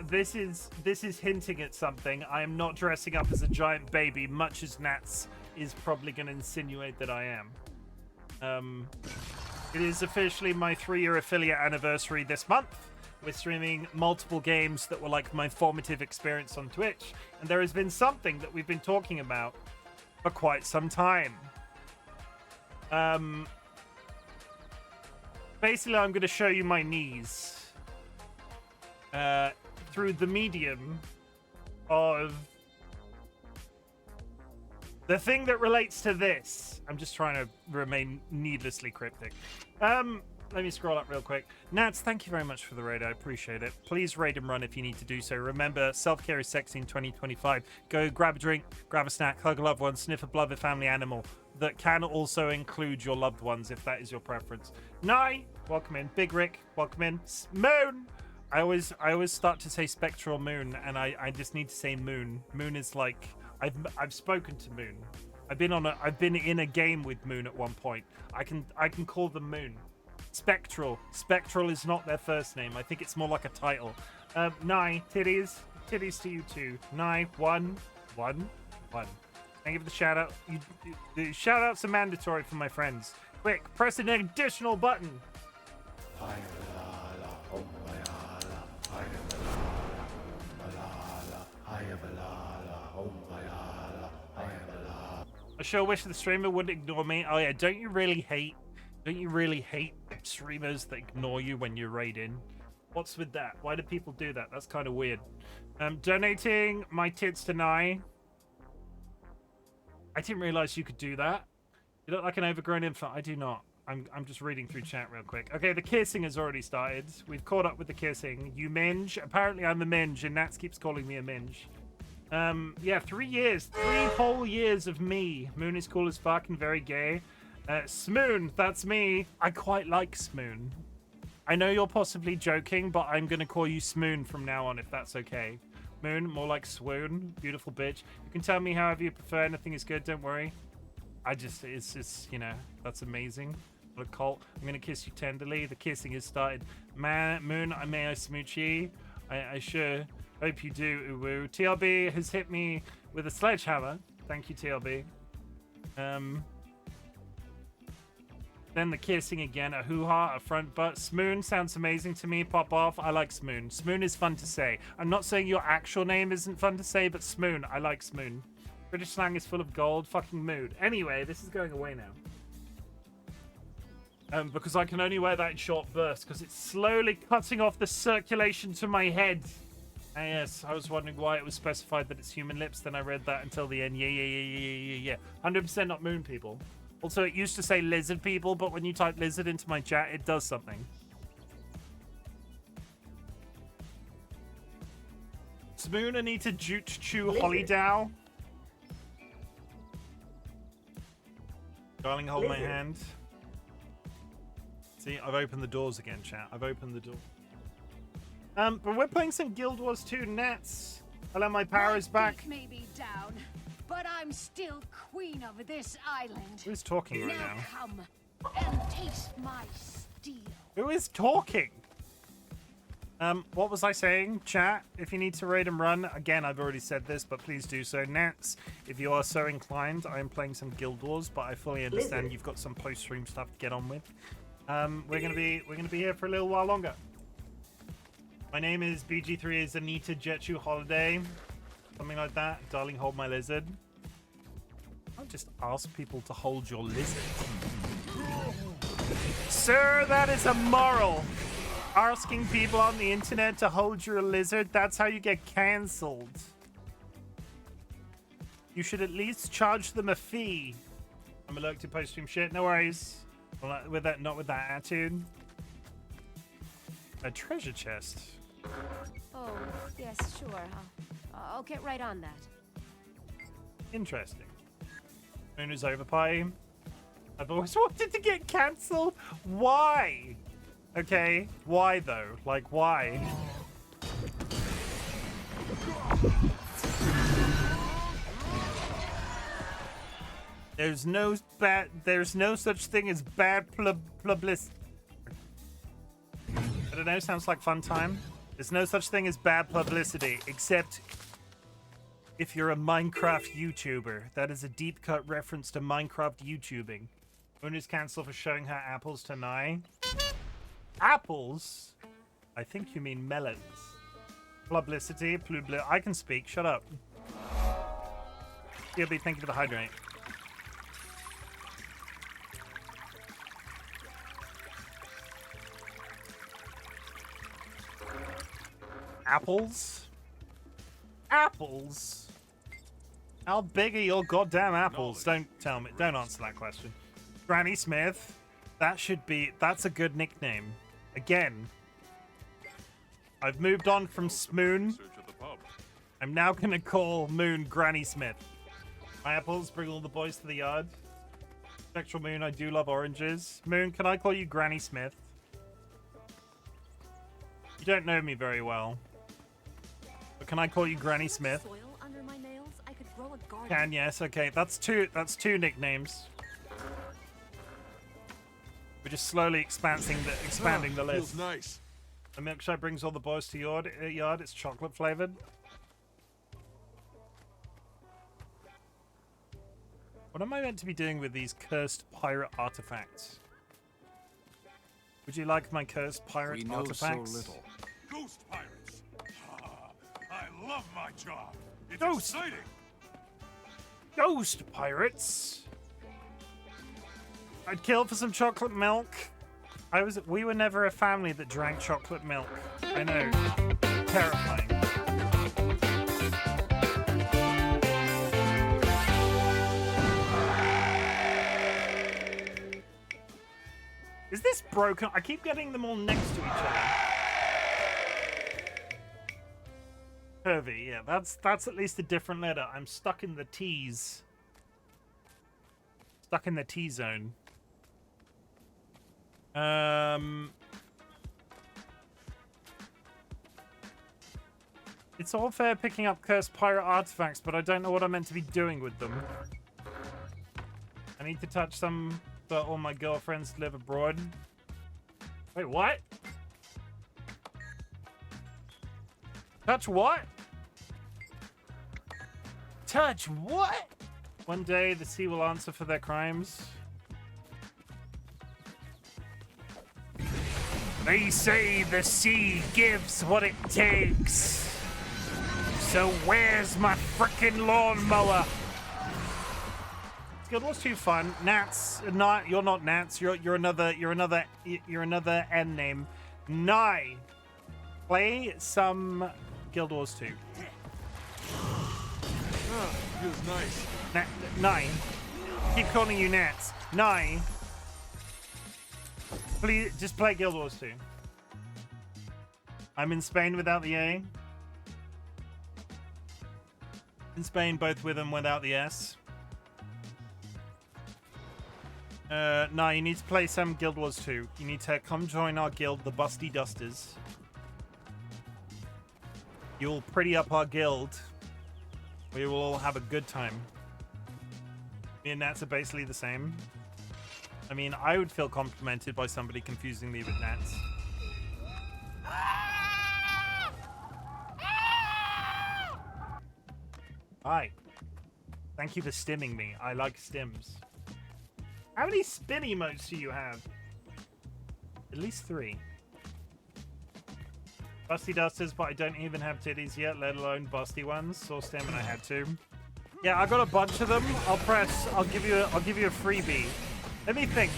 this is hinting at something. I am not dressing up as a giant baby, much as Nats is probably going to insinuate that I am. It is officially my 3-year affiliate anniversary this month. We're streaming multiple games that were like my formative experience on Twitch, and there has been something that we've been talking about for quite some time. Basically, I'm going to show you my knees through the medium of the thing that relates to this. I'm just trying to remain needlessly cryptic. Let me scroll up real quick. Nats, thank you very much for the raid. I appreciate it. Please raid and run if you need to do so. Remember, self-care is sexy in 2025. Go grab a drink, grab a snack, hug a loved one, sniff a beloved family animal that can also include your loved ones if that is your preference. Nye, welcome in. Big Rick, welcome in. Moon. I always start to say spectral moon, and I just need to say moon. Moon is like I've spoken to Moon. I've been in a game with Moon at one point. I can call them Moon. Spectral is not their first name. I think it's more like a title. Nye, titties to you too. Nye, one. Thank you for the shout out. The shout outs are mandatory for my friends. Quick, press an additional button. I sure wish the streamer wouldn't ignore me. Oh yeah, don't you really hate streamers that ignore you when you raid in? What's with that? Why do people do that? That's kind of weird. Donating my tits to Nye. I didn't realize you could do that. You look like an overgrown infant. I do not. I'm just reading through chat real quick. Okay, the kissing has already started. We've caught up with the kissing. You minge. Apparently I'm a minge, and Nats keeps calling me a minge. Yeah, 3 years. 3 whole years of me. Moon is cool as fuck and very gay. Smoon, that's me. I quite like Smoon. I know you're possibly joking, but I'm gonna call you Smoon from now on if that's okay. Moon, more like swoon. Beautiful bitch. You can tell me however you prefer. Anything is good, don't worry. It's just, you know, that's amazing. What a cult. I'm gonna kiss you tenderly. The kissing has started. Moon, may I smooch ye? I sure hope you do, uwu. TLB has hit me with a sledgehammer. Thank you, TLB. Then the kissing again, a hoo-ha, a front butt. Smoon sounds amazing to me. Pop off. I like Smoon. Smoon is fun to say. I'm not saying your actual name isn't fun to say, but Smoon. I like Smoon. British slang is full of gold. Fucking mood. Anyway, this is going away now. Because I can only wear that in short bursts, because it's slowly cutting off the circulation to my head. Yes, I was wondering why it was specified that it's human lips. Then I read that until the end. Yeah. 100% not moon people. Also, it used to say lizard people, but when you type lizard into my chat, it does something. Smoon, Anita, Jute, Chew, Hollydow. Darling, hold my hand. See, I've opened the doors again, chat. I've opened the door. But we're playing some Guild Wars 2 Nets. Hello, my power is back. May be down, but I'm still queen of this island. Who's talking right now? Come and taste my steel. Who is talking? What was I saying, chat? If you need to raid and run, again, I've already said this, but please do so. Nats, if you are so inclined, I am playing some Guild Wars, but I fully understand you've got some post-stream stuff to get on with. We're gonna be here for a little while longer. My name is BG3 is Anita Jetchu Holiday, something like that. Darling, hold my lizard. I'll just ask people to hold your lizard. Sir, that is immoral. Asking people on the internet to hold your lizard, that's how you get cancelled. You should at least charge them a fee. I'm allergic to post-stream shit, no worries. Well, not with that attitude. A treasure chest. Oh, yes, sure. I'll get right on that. Interesting. Moon is over pie. I've always wanted to get cancelled. Why? Okay, why though? Like, why? There's no such thing as bad publicity. I don't know, sounds like fun time. There's no such thing as bad publicity, except if you're a Minecraft YouTuber. That is a deep cut reference to Minecraft YouTubing. Moon is cancelled for showing her apples to Nye. Apples? I think you mean melons. Publicity, I can speak, shut up. CLB, thank you for the hydrate. Apples? Apples? How big are your goddamn apples? Don't tell me. Don't answer that question. Granny Smith. That's a good nickname. Again. I've moved on from Smoon. I'm now gonna call Moon Granny Smith. My apples bring all the boys to the yard. Spectral Moon, I do love oranges. Moon, can I call you Granny Smith? You don't know me very well. But can I call you Granny Smith? Soil under my nails, I could grow a garden. Can, yes, okay. That's two nicknames. We're just slowly expanding the list. Feels nice. The milkshake brings all the boys to your yard. It's chocolate flavored. What am I meant to be doing with these cursed pirate artifacts? Would you like my cursed pirate artifacts? So little. Ghost pirates. I love my job. It's Ghost. exciting. Ghost pirates. I'd kill for some chocolate milk. We were never a family that drank chocolate milk. I know. Terrifying. Is this broken? I keep getting them all next to each other. Curvy, yeah, that's at least a different letter. I'm stuck in the T's. Stuck in the T zone. It's all fair picking up cursed pirate artifacts, but I don't know what I'm meant to be doing with them. I need to touch some, but all my girlfriends live abroad. Wait, what? Touch what? Touch what? One day the sea will answer for their crimes. They say the sea gives what it takes. So where's my frickin' lawnmower? Guild Wars 2 fun. Nats, not you're not Nats. You're another N name. Nye. Play some Guild Wars 2. Feels nice. Nye. Keep calling you Nats. Nye. Please, just play Guild Wars 2. I'm in Spain without the A. In Spain, both with and without the S. No, you need to play some Guild Wars 2. You need to come join our guild, the Busty Dusters. You'll pretty up our guild. We will all have a good time. Me and Nats are basically the same. I mean, I would feel complimented by somebody confusing me with Nats. Hi. Thank you for stimming me. I like stims. How many spin emotes do you have? At least 3. Busty Dusters, but I don't even have titties yet, let alone busty ones. Saw stem and I had to. Yeah, I got a bunch of them. I'll give you a freebie. Let me think.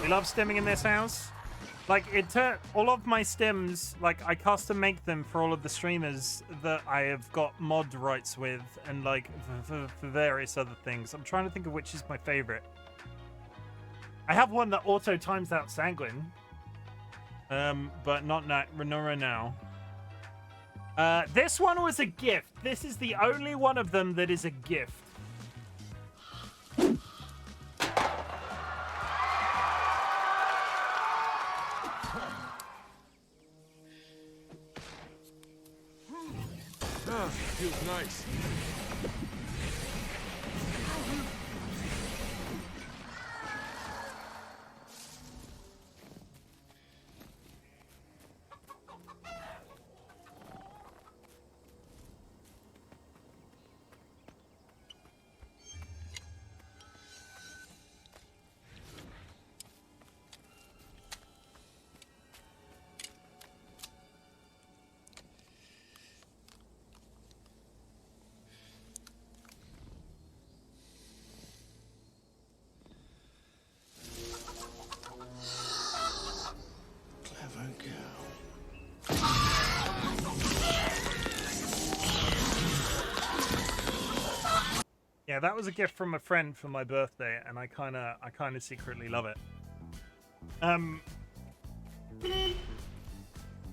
We love stimming in this house. Like, all of my stems, like, I custom make them for all of the streamers that I have got mod rights with, and, like, for various other things. I'm trying to think of which is my favorite. I have one that auto times out Sanguine. But not right now. This one was a gift. This is the only one of them that is a gift. Feels nice. that was a gift from a friend for my birthday, and I kind of secretly love it.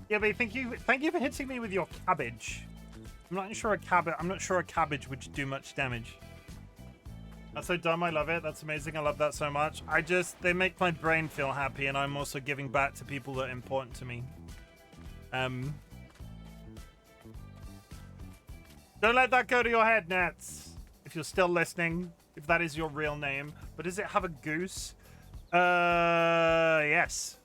Yeah, but thank you for hitting me with your cabbage. I'm not sure a cabbage would do much damage. That's so dumb. I love it. That's amazing. I love that so much. They make my brain feel happy, and I'm also giving back to people that are important to me. Don't let that go to your head, Nats. If you're still listening, if that is your real name. But does it have a goose? Yes.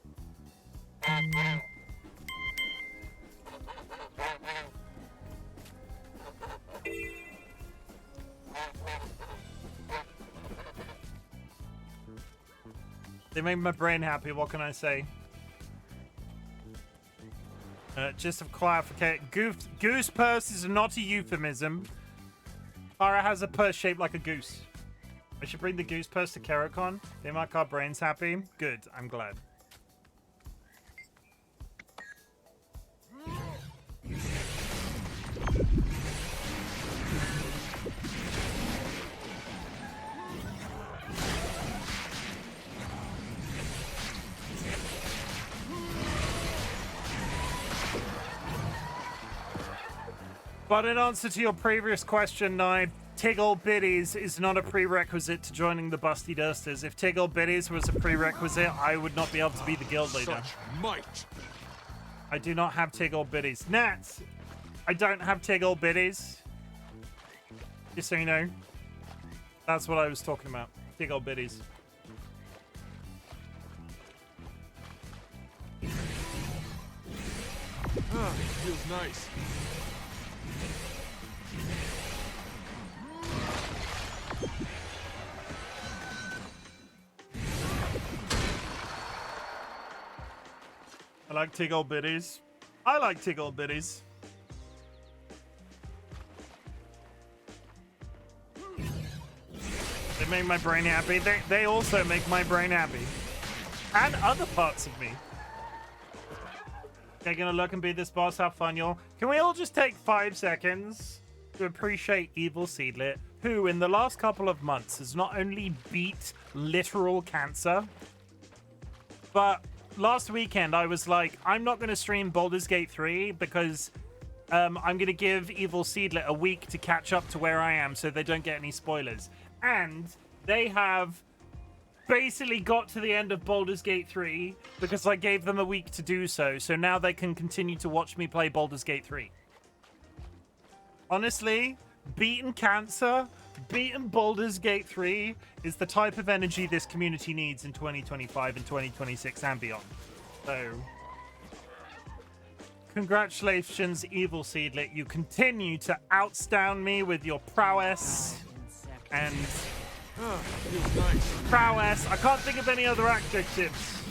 They make my brain happy, what can I say? Just of clarification, goose purse is not a euphemism. Ara has a purse shaped like a goose. I should bring the goose purse to Kerricon. They make our brains happy. Good, I'm glad. But in answer to your previous question, Nye, Tiggle Biddies is not a prerequisite to joining the Busty Dusters. If Tiggle Biddies was a prerequisite, I would not be able to be the guild leader. Such might. I do not have Tiggle Biddies. Nats, I don't have Tiggle Biddies. Just so you know. That's what I was talking about. Tiggle Biddies. Feels nice. I like Tiggle Biddies. I like Tiggle Biddies. They make my brain happy. They also make my brain happy. And other parts of me. They're gonna look and be this boss. Have fun, y'all. Can we all just take 5 seconds to appreciate Evil Seedlit, who in the last couple of months has not only beat literal cancer, but last weekend I was like, I'm not gonna stream Baldur's Gate 3 because I'm gonna give Evil Seedlit a week to catch up to where I am so they don't get any spoilers. And they have basically got to the end of Baldur's Gate 3 because I gave them a week to do so. So now they can continue to watch me play Baldur's Gate 3. Honestly, beating cancer, beating Baldur's Gate 3 is the type of energy this community needs in 2025 and 2026 and beyond. So, congratulations, Evil Seedlit. You continue to outstone me with your prowess and Feels nice. prowess. I can't think of any other adjectives.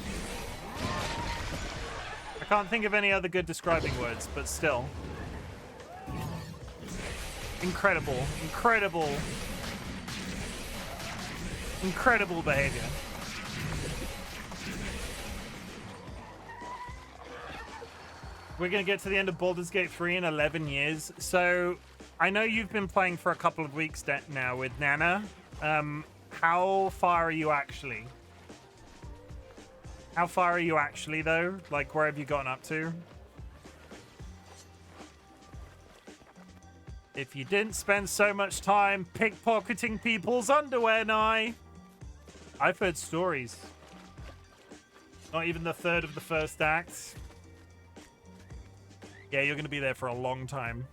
I can't think of any other good describing words, but still. Incredible, incredible, incredible behavior. We're going to get to the end of Baldur's Gate 3 in 11 years. So I know you've been playing for a couple of weeks now with Nana. How far are you actually? How far are you actually, though? Like, where have you gotten up to? If you didn't spend so much time pickpocketing people's underwear, Nye. I've heard stories. Not even the third of the first act. Yeah, you're going to be there for a long time.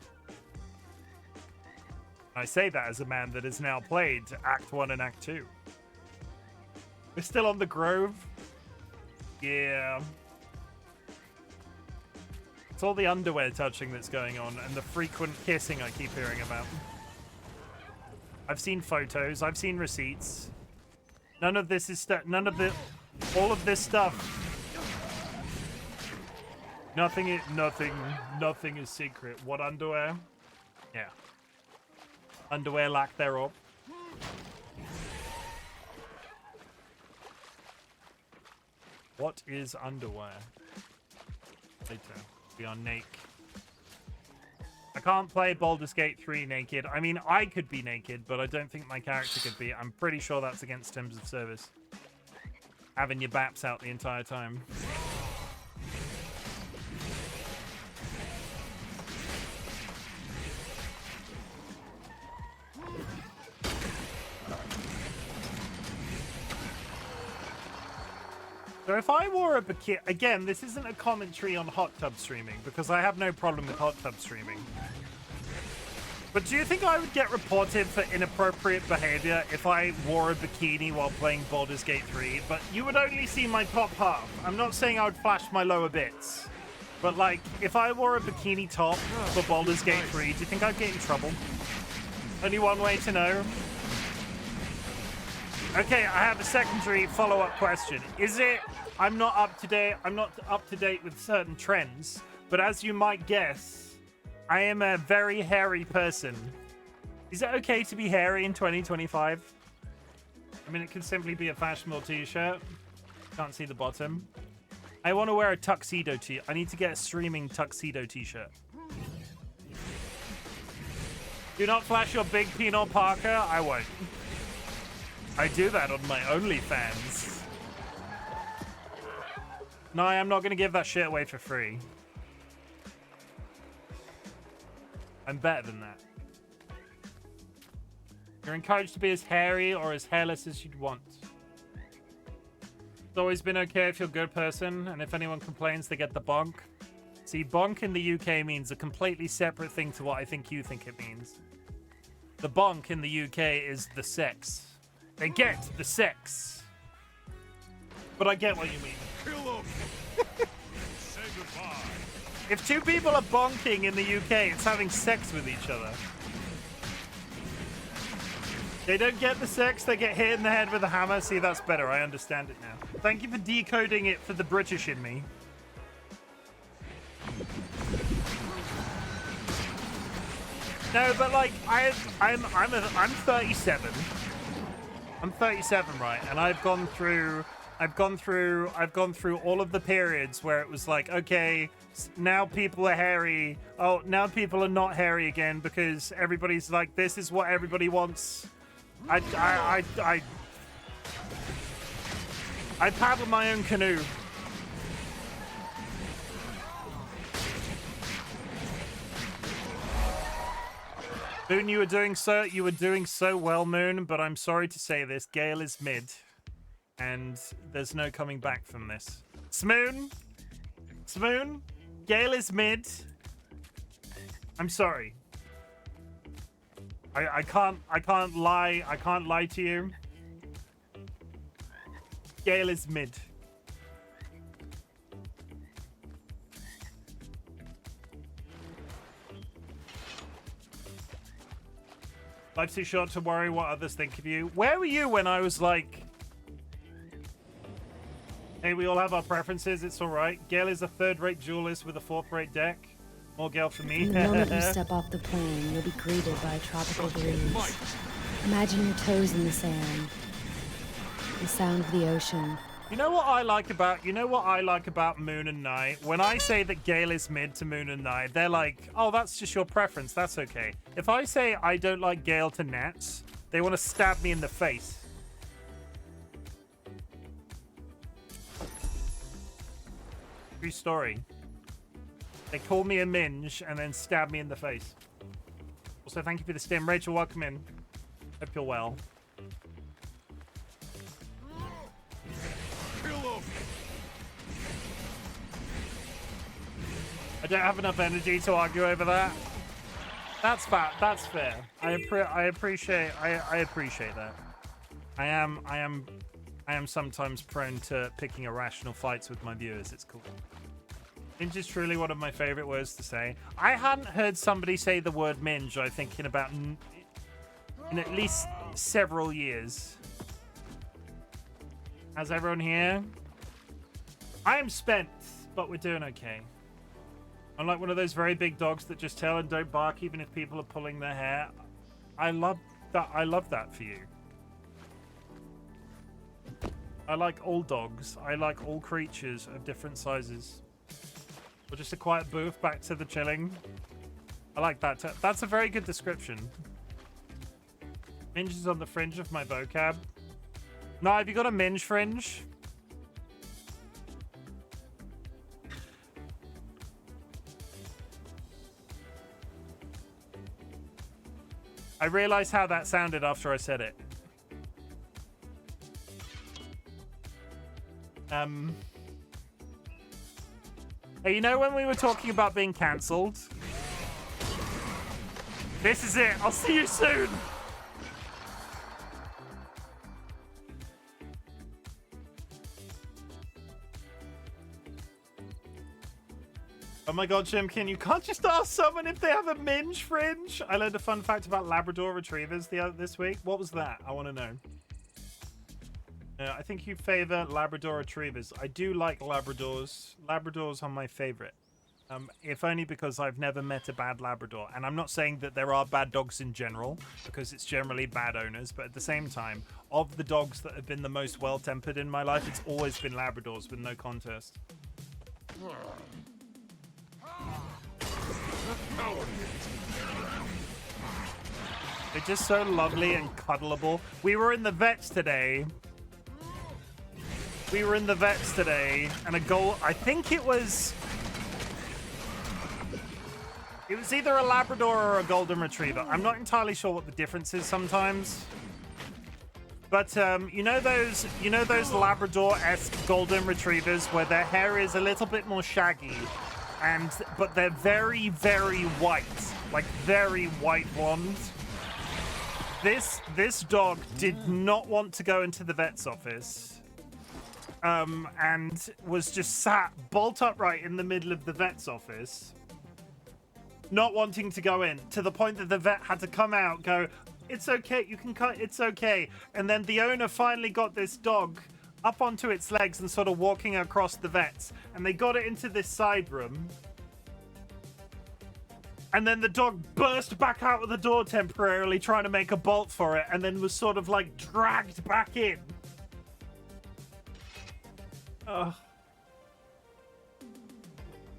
I say that as a man that has now played Act 1 and Act 2. We're still on the Grove. Yeah. It's all the underwear touching that's going on and the frequent kissing I keep hearing about. I've seen photos. I've seen receipts. None of this is all of this stuff. Nothing is secret. What underwear? Yeah. Underwear lack thereof. What is underwear? Later. We are naked. I can't play Baldur's Gate 3 naked. I mean, I could be naked, but I don't think my character could be. I'm pretty sure that's against terms of service. Having your baps out the entire time. So if I wore a bikini... Again, this isn't a commentary on hot tub streaming, because I have no problem with hot tub streaming. But do you think I would get reported for inappropriate behavior if I wore a bikini while playing Baldur's Gate 3? But you would only see my top half. I'm not saying I would flash my lower bits. But, like, if I wore a bikini top for Baldur's Gate 3, do you think I'd get in trouble? Only one way to know. Okay, I have a secondary follow-up question. Is it... I'm not up to date with certain trends, but as you might guess, I am a very hairy person. Is it okay to be hairy in 2025? I mean, it could simply be a fashionable t-shirt. Can't see the bottom. I want to wear a tuxedo t-shirt. I need to get a streaming tuxedo t-shirt. Do not flash your big Pinot Parker. I won't. I do that on my OnlyFans. No, I am not going to give that shit away for free. I'm better than that. You're encouraged to be as hairy or as hairless as you'd want. It's always been okay if you're a good person, and if anyone complains, they get the bonk. See, bonk in the UK means a completely separate thing to what I think you think it means. The bonk in the UK is the sex. They get the sex. But I get what you mean. Kill him! Say goodbye. If two people are bonking in the UK, it's having sex with each other. They don't get the sex, they get hit in the head with a hammer. See, that's better. I understand it now. Thank you for decoding it for the British in me. No, but like I'm 37. I'm 37, right? And I've gone through all of the periods where it was like, okay, now people are hairy. Oh, now people are not hairy again because everybody's like, this is what everybody wants. I paddle my own canoe. Moon, you were doing so well, Moon, but I'm sorry to say this. Gale is mid. And there's no coming back from this. Smoon, Gale is mid. I'm sorry. I can't lie to you. Gale is mid. Life's too short to worry what others think of you. Where were you when I was like, hey, we all have our preferences, it's alright. Gale is a third-rate duelist with a fourth-rate deck. More Gale for me. The moment you step off the plane, you'll be greeted by a tropical breeze. Imagine your toes in the sand. The sound of the ocean. You know what I like about Moon and Night? When I say that Gale is mid to Moon and Night, they're like, oh, that's just your preference, that's okay. If I say I don't like Gale to Nats, they want to stab me in the face. True story. They call me a minge and then stab me in the face. Also, thank you for the stim. Rachel, welcome in. Hope you're well. I don't have enough energy to argue over that. That's fair. That's fair. I appreciate that. I am sometimes prone to picking irrational fights with my viewers. It's cool. Minge is truly one of my favorite words to say. I hadn't heard somebody say the word minge, I think, in at least several years. How's everyone here? I am spent, but we're doing okay. I'm like one of those very big dogs that just tell and don't bark even if people are pulling their hair. I love that. I love that for you. I like all dogs. I like all creatures of different sizes. Or just a quiet booth back to the chilling. I like that. That's a very good description. Minge is on the fringe of my vocab. No, have you got a minge fringe? I realized how that sounded after I said it. Hey, you know when we were talking about being cancelled? This is it. I'll see you soon. Oh my god, Chimken, you can't just ask someone if they have a minge fringe. I learned a fun fact about Labrador retrievers this week. What was that? I want to know. I think you favor Labrador retrievers. I do like Labradors. Labradors are my favorite. If only because I've never met a bad Labrador. And I'm not saying that there are bad dogs in general, because it's generally bad owners. But at the same time, of the dogs that have been the most well-tempered in my life, it's always been Labradors with no contest. They're just so lovely and cuddleable. We were in the vets today. And a goal. I think it was either a Labrador or a Golden Retriever. I'm not entirely sure what the difference is sometimes. But you know those Labrador-esque Golden Retrievers where their hair is a little bit more shaggy, but they're very, very white, like very white blonde. This dog did not want to go into the vet's office, and was just sat bolt upright in the middle of the vet's office, not wanting to go in, to the point that the vet had to come out, go, "It's okay, you can cut, it's okay." And then the owner finally got this dog up onto its legs and sort of walking across the vets, and they got it into this side room. And then the dog burst back out of the door temporarily, trying to make a bolt for it, and then was sort of like dragged back in. Ugh.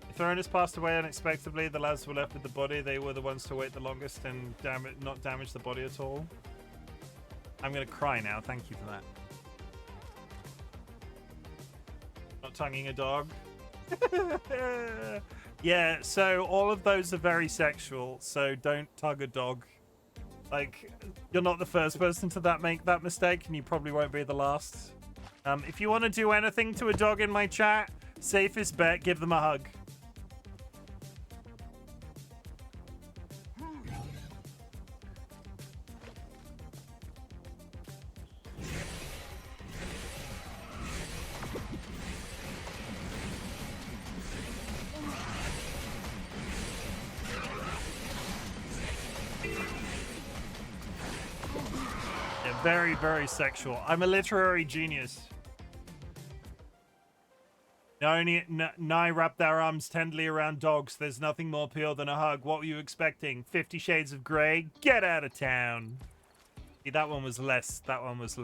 If the owners passed away unexpectedly, the lads were left with the body. They were the ones to wait the longest and not damage the body at all. I'm going to cry now. Thank you for that. Not tonguing a dog. Yeah, so all of those are very sexual, so don't tug a dog. Like, you're not the first person to make that mistake, and you probably won't be the last. If you want to do anything to a dog in my chat, safest bet, give them a hug. Very, very sexual. I'm a literary genius. Nye wrap their arms tenderly around dogs. There's nothing more pure than a hug. What were you expecting? 50 Shades of Grey? Get out of town. See, that one was less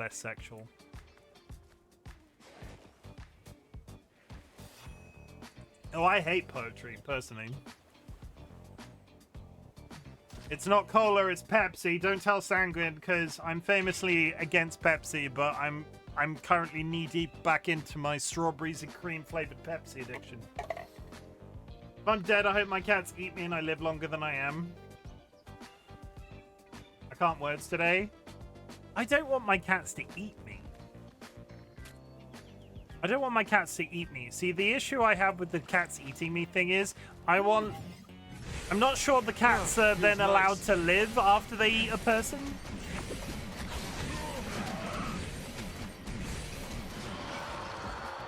sexual. Oh, I hate poetry, personally. It's not cola, it's Pepsi. Don't tell Sanguine, because I'm famously against Pepsi, but I'm currently knee-deep back into my strawberries and cream-flavored Pepsi addiction. If I'm dead, I hope my cats eat me and I live longer than I am. I can't words today. I don't want my cats to eat me. I don't want my cats to eat me. See, the issue I have with the cats eating me thing is, I'm not sure the cats are then allowed to live after they eat a person.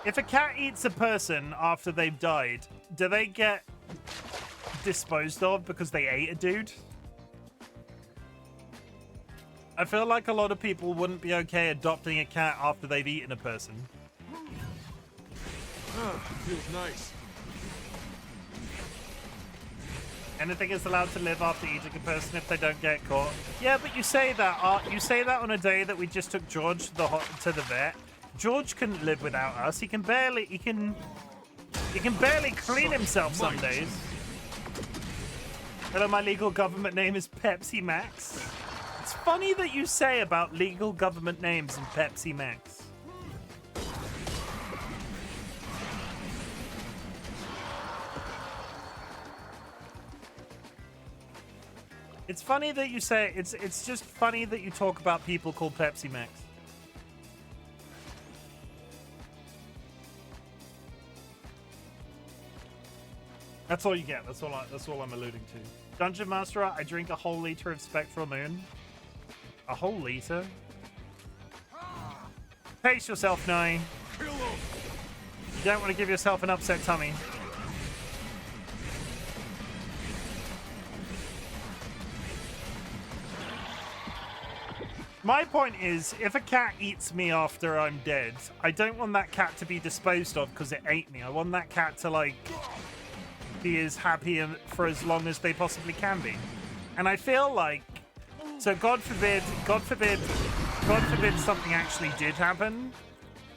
If a cat eats a person after they've died, do they get disposed of because they ate a dude? I feel like a lot of people wouldn't be okay adopting a cat after they've eaten a person. Feels nice. Anything is allowed to live after eating a person if they don't get caught. Yeah, but you say that on a day that we just took George to the vet. George couldn't live without us. He can barely clean himself some days. Hello, my legal government name is Pepsi Max. It's funny that you say about legal government names and Pepsi Max. It's funny that you say it's just funny that you talk about people called Pepsi Max. That's all you get. That's all I'm alluding to. Dungeon Master, I drink a whole liter of Spectral Moon. A whole liter? Pace yourself, Nye. You don't want to give yourself an upset tummy. My point is, if a cat eats me after I'm dead, I don't want that cat to be disposed of because it ate me. I want that cat to, like, be as happy for as long as they possibly can be. And I feel like, so God forbid something actually did happen,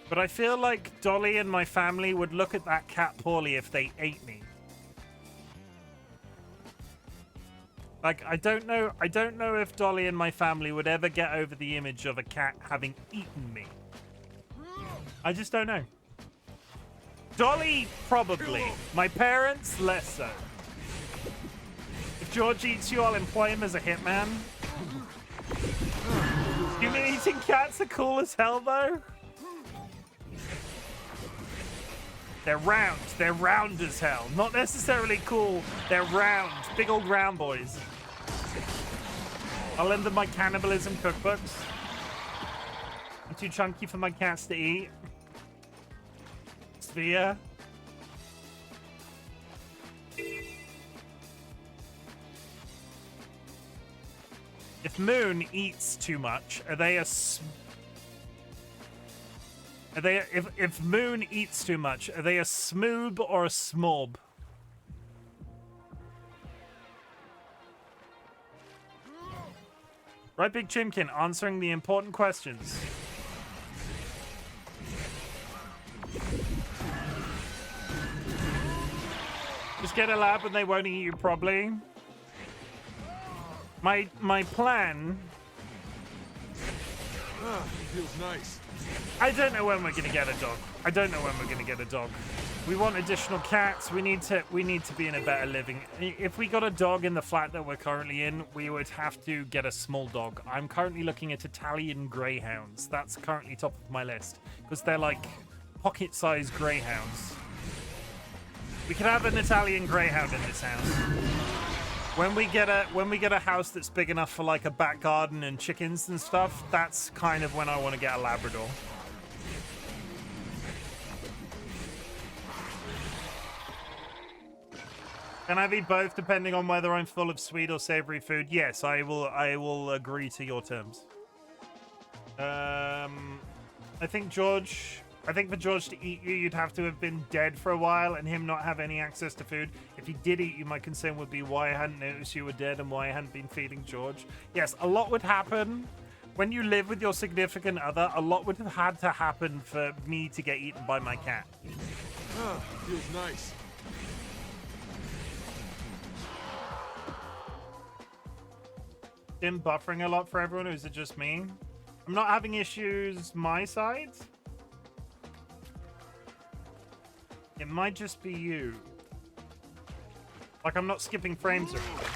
but I feel like Dolly and my family would look at that cat poorly if they ate me. Like, I don't know if Dolly and my family would ever get over the image of a cat having eaten me. I just don't know. Dolly, probably. My parents, less so. If George eats you, I'll employ him as a hitman. Human eating cats are cool as hell, though. They're round. They're round as hell. Not necessarily cool. They're round. Big old round boys. I'll lend them my cannibalism cookbooks. I'm too chunky for my cats to eat. Sphere. If Moon eats too much, are they a if Moon eats too much, are they a smoob or a smob? RightBigChimken answering the important questions. Just get a lab and they won't eat you, probably. My plan. Feels nice. I don't know when we're gonna get a dog. We want additional cats. We need to be in a better living. If we got a dog in the flat that we're currently in, we would have to get a small dog. I'm currently looking at Italian greyhounds. That's currently top of my list because they're like pocket-sized greyhounds. We could have an Italian greyhound in this house. When we get a house that's big enough for like a back garden and chickens and stuff, that's kind of when I want to get a Labrador. Can I be both depending on whether I'm full of sweet or savory food? Yes, I will agree to your terms. I think for George to eat you, you'd have to have been dead for a while and him not have any access to food. If he did eat you, my concern would be why I hadn't noticed you were dead and why I hadn't been feeding George. Yes, a lot would happen. When you live with your significant other, a lot would have had to happen for me to get eaten by my cat. Feels nice. Him buffering a lot for everyone, or is it just me? I'm not having issues my side. It might just be you. Like I'm not skipping frames or anything.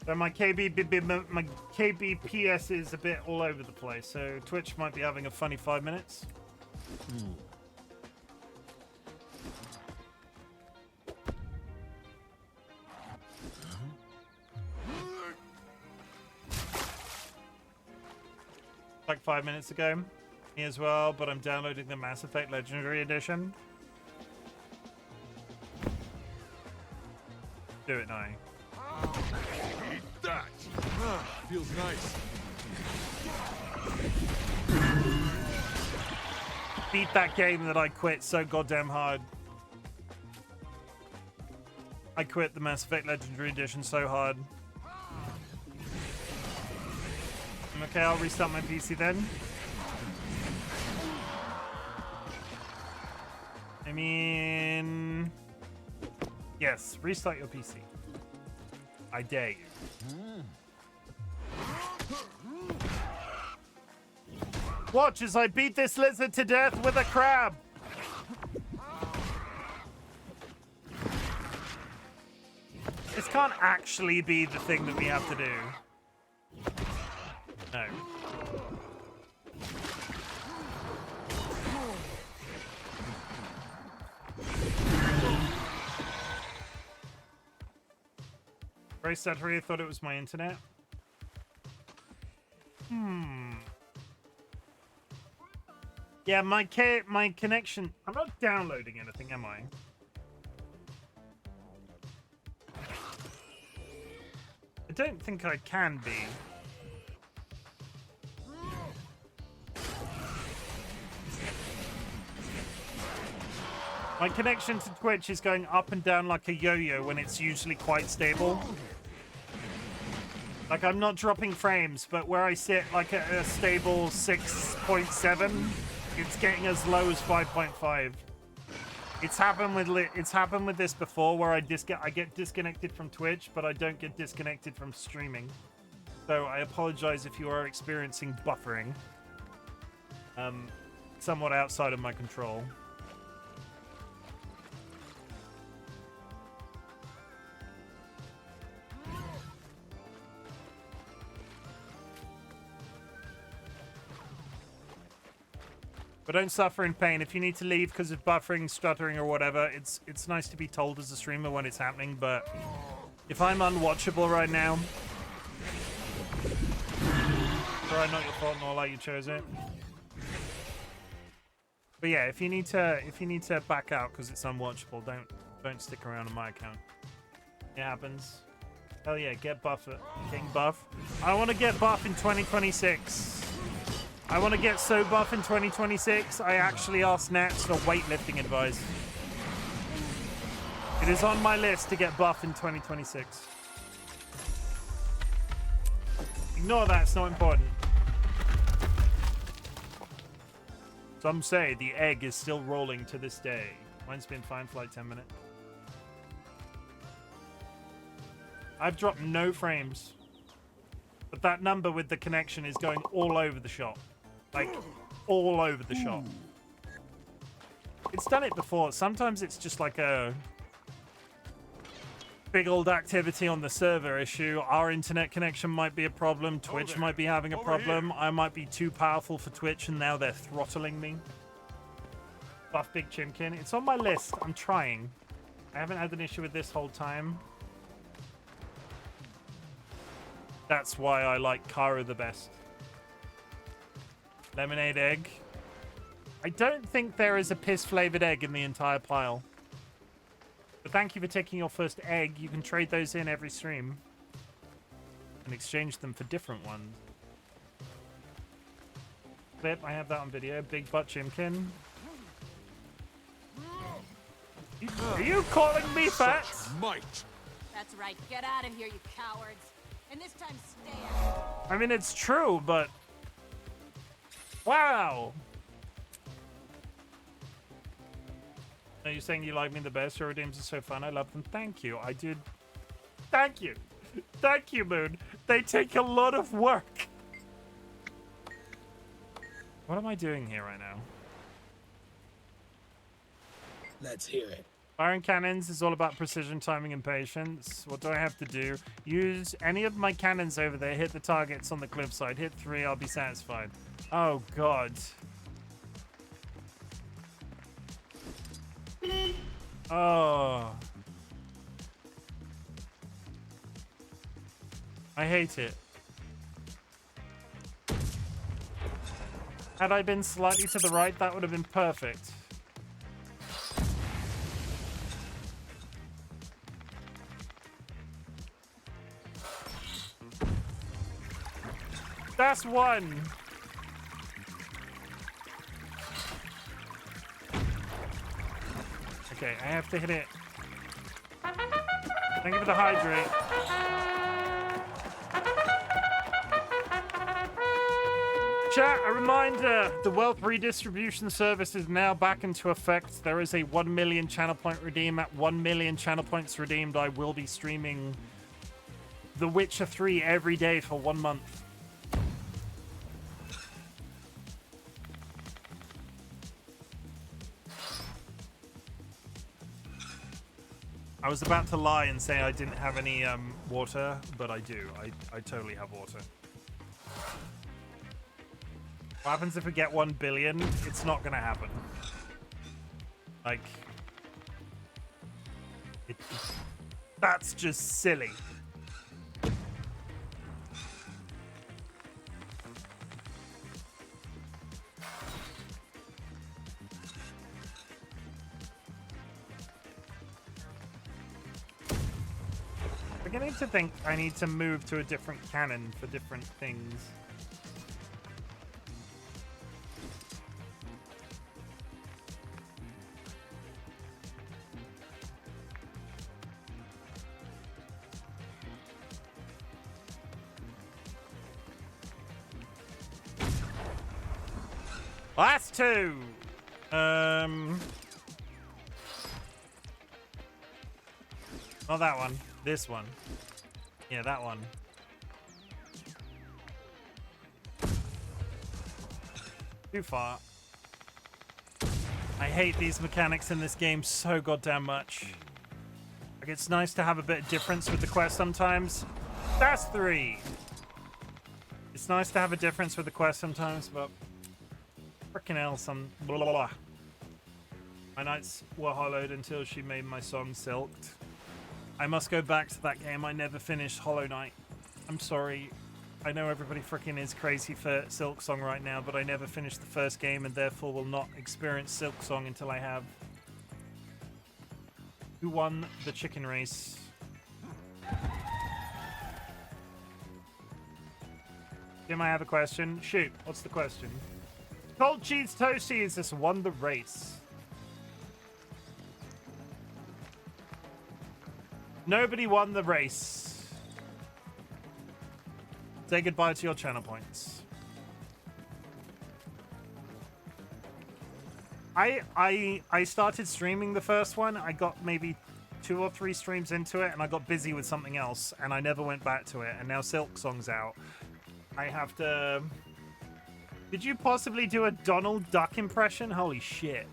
So my KBPS is a bit all over the place. So Twitch might be having a funny 5 minutes. Like 5 minutes ago. Me as well, but I'm downloading the Mass Effect Legendary Edition. Do it now. Eat that. Feels nice. Beat that game that I quit so goddamn hard. I quit the Mass Effect Legendary Edition so hard. Okay, I'll restart my PC then. I mean... Yes, restart your PC. I dare you. Watch as I beat this lizard to death with a crab. This can't actually be the thing that we have to do. No. Very stuttery, I thought it was my internet. Yeah, my connection... I'm not downloading anything, am I? I don't think I can be. My connection to Twitch is going up and down like a yo-yo when it's usually quite stable. Like, I'm not dropping frames, but where I sit like at a stable 6.7, it's getting as low as 5.5. It's happened with this before, where I get disconnected from Twitch, but I don't get disconnected from streaming. So I apologize if you are experiencing buffering. Somewhat outside of my control. But don't suffer in pain. If you need to leave because of buffering, stuttering, or whatever, it's nice to be told as a streamer when it's happening, but if I'm unwatchable right now... Sorry, not your fault, nor like you chose it. But yeah, if you need to back out because it's unwatchable, don't stick around on my account. It happens. Hell yeah, get buff at King Buff. I want to get buff in 2026. I want to get so buff in 2026, I actually asked Nats for weightlifting advice. It is on my list to get buff in 2026. Ignore that, it's not important. Some say the egg is still rolling to this day. Mine's been fine for like 10 minutes. I've dropped no frames. But that number with the connection is going all over the shop. Like, all over the shop. It's done it before. Sometimes it's just like a big old activity on the server issue. Our internet connection might be a problem. Twitch might be having a problem. I might be too powerful for Twitch and now they're throttling me. Buff Big Chimken. It's on my list. I'm trying. I haven't had an issue with this whole time. That's why I like Kara the best. Lemonade egg. I don't think there is a piss-flavored egg in the entire pile. But thank you for taking your first egg. You can trade those in every stream. And exchange them for different ones. Clip, I have that on video. Big Butt Chimkin. Are you calling me fat? Might. That's right. Get out of here, you cowards. And this time, stay out. I mean, it's true, but... Wow! Are you saying you like me the best? Your redeems are so fun. I love them. Thank you. I did. Thank you. Thank you, Moon. They take a lot of work. What am I doing here right now? Let's hear it. Firing cannons is all about precision, timing, and patience. What do I have to do? Use any of my cannons over there. Hit the targets on the cliffside. Hit 3, I'll be satisfied. Oh, God. Oh. I hate it. Had I been slightly to the right, that would have been perfect. That's one. Okay, I have to hit it. Thank you for the hydrate. Chat, a reminder, the wealth redistribution service is now back into effect. There is a 1 million channel point redeem. At 1 million channel points redeemed, I will be streaming The Witcher 3 every day for 1 month. I was about to lie and say I didn't have any water, but I do. I totally have water. What happens if we get 1 billion? It's not gonna happen. Like, that's just silly. Beginning to think I need to move to a different cannon for different things. Last two. Not that one. This one. Yeah, that one. Too far. I hate these mechanics in this game so goddamn much. Like, it's nice to have a bit of difference with the quest sometimes. That's 3. It's nice to have a difference with the quest sometimes, but frickin' hell, some blah, blah, blah. My nights were hollowed until she made my song silked. I must go back to that game. I never finished Hollow Knight. I'm sorry. I know everybody freaking is crazy for Silk Song right now, but I never finished the first game and therefore will not experience Silk Song until I have. Who won the chicken race? Jim, I have a question. Shoot, what's the question? Cold Cheese Toasties has won the race. Nobody won the race. Say goodbye to your channel points. I started streaming the first one. I got maybe 2 or 3 streams into it, and I got busy with something else, and I never went back to it. And now Silk Song's out. I have to. Did you possibly do a Donald Duck impression? Holy shit.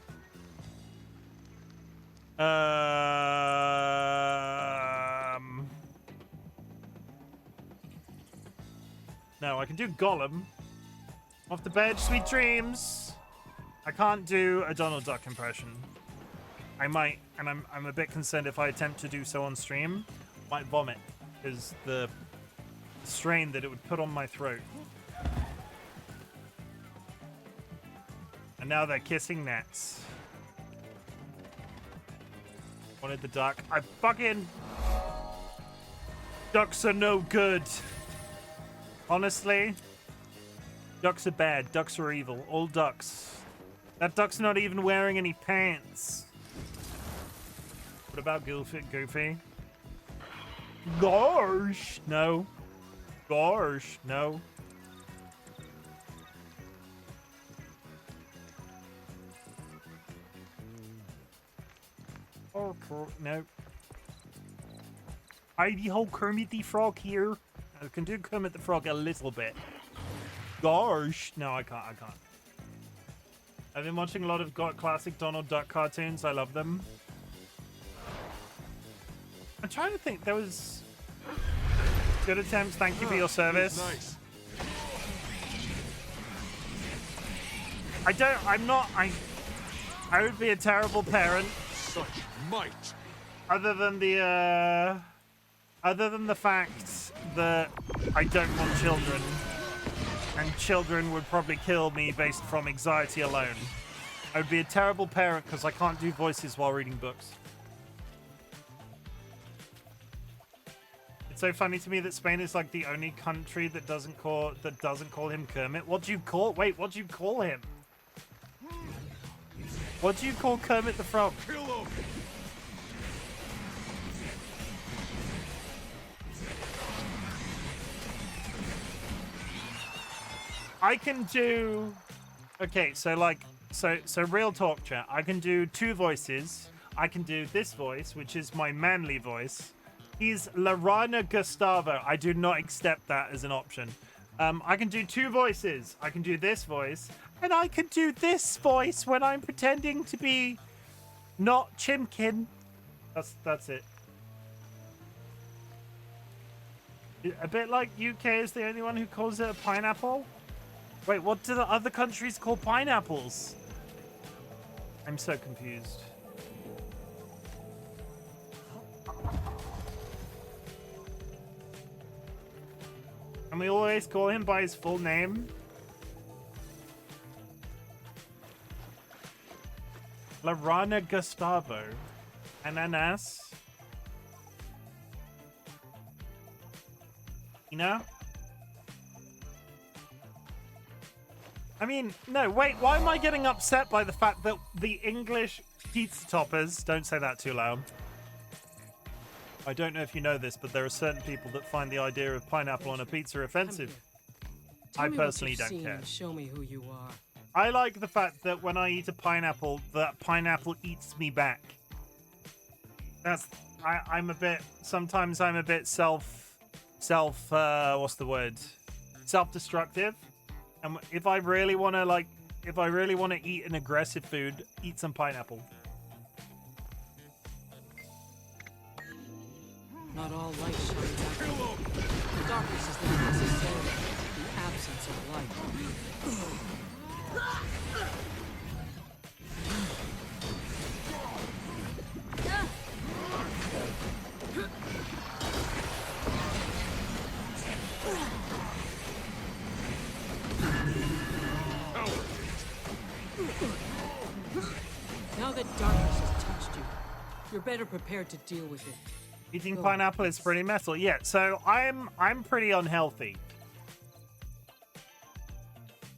No, I can do Gollum. Off the bed, sweet dreams. I can't do a Donald Duck impression. I might, and I'm a bit concerned if I attempt to do so on stream, might vomit, because the strain that it would put on my throat. And now they're kissing nets. Wanted the duck. I fucking... Ducks are no good. Honestly, ducks are bad. Ducks are evil. All ducks. That duck's not even wearing any pants. What about Goofy? Gosh, no. Gosh, no. Oh, no. Heidi-ho, Kermit the Frog here. I can do Kermit the Frog a little bit. Gosh. No, I can't. I've been watching a lot of classic Donald Duck cartoons. I love them. I'm trying to think. There was... Good attempts. Thank you for your service. Nice. I would be a terrible parent. Such might. Other than the fact that I don't want children, and children would probably kill me based from anxiety alone. I would be a terrible parent because I can't do voices while reading books. It's so funny to me that Spain is like the only country that doesn't call him Kermit. What do you call? Wait, what do you call him? What do you call Kermit the Frog? Kill him. I can do... Okay, so like... So real talk, chat. I can do 2 voices. I can do this voice, which is my manly voice. He's Larana Gustavo. I do not accept that as an option. I can do two voices. I can do this voice, and I can do this voice when I'm pretending to be not Chimken. That's it. A bit like UK is the only one who calls it a pineapple. Wait, what do the other countries call pineapples? I'm so confused. And we always call him by his full name. Larana Gustavo. Ananas. You know? I mean, no, wait, why am I getting upset by the fact that the English pizza toppers, don't say that too loud. I don't know if you know this, but there are certain people that find the idea of pineapple on a pizza offensive. I personally don't care. Show me who you are. I like the fact that when I eat a pineapple, that pineapple eats me back. I'm a bit, sometimes I'm a bit what's the word? Self-destructive. And if I really want to eat an aggressive food, eat some pineapple. Not all light shines out. The darkness is not necessarily the absence of light. Now that darkness has touched you, you're better prepared to deal with it. Eating pineapple is pretty messy. Yeah, so I'm pretty unhealthy.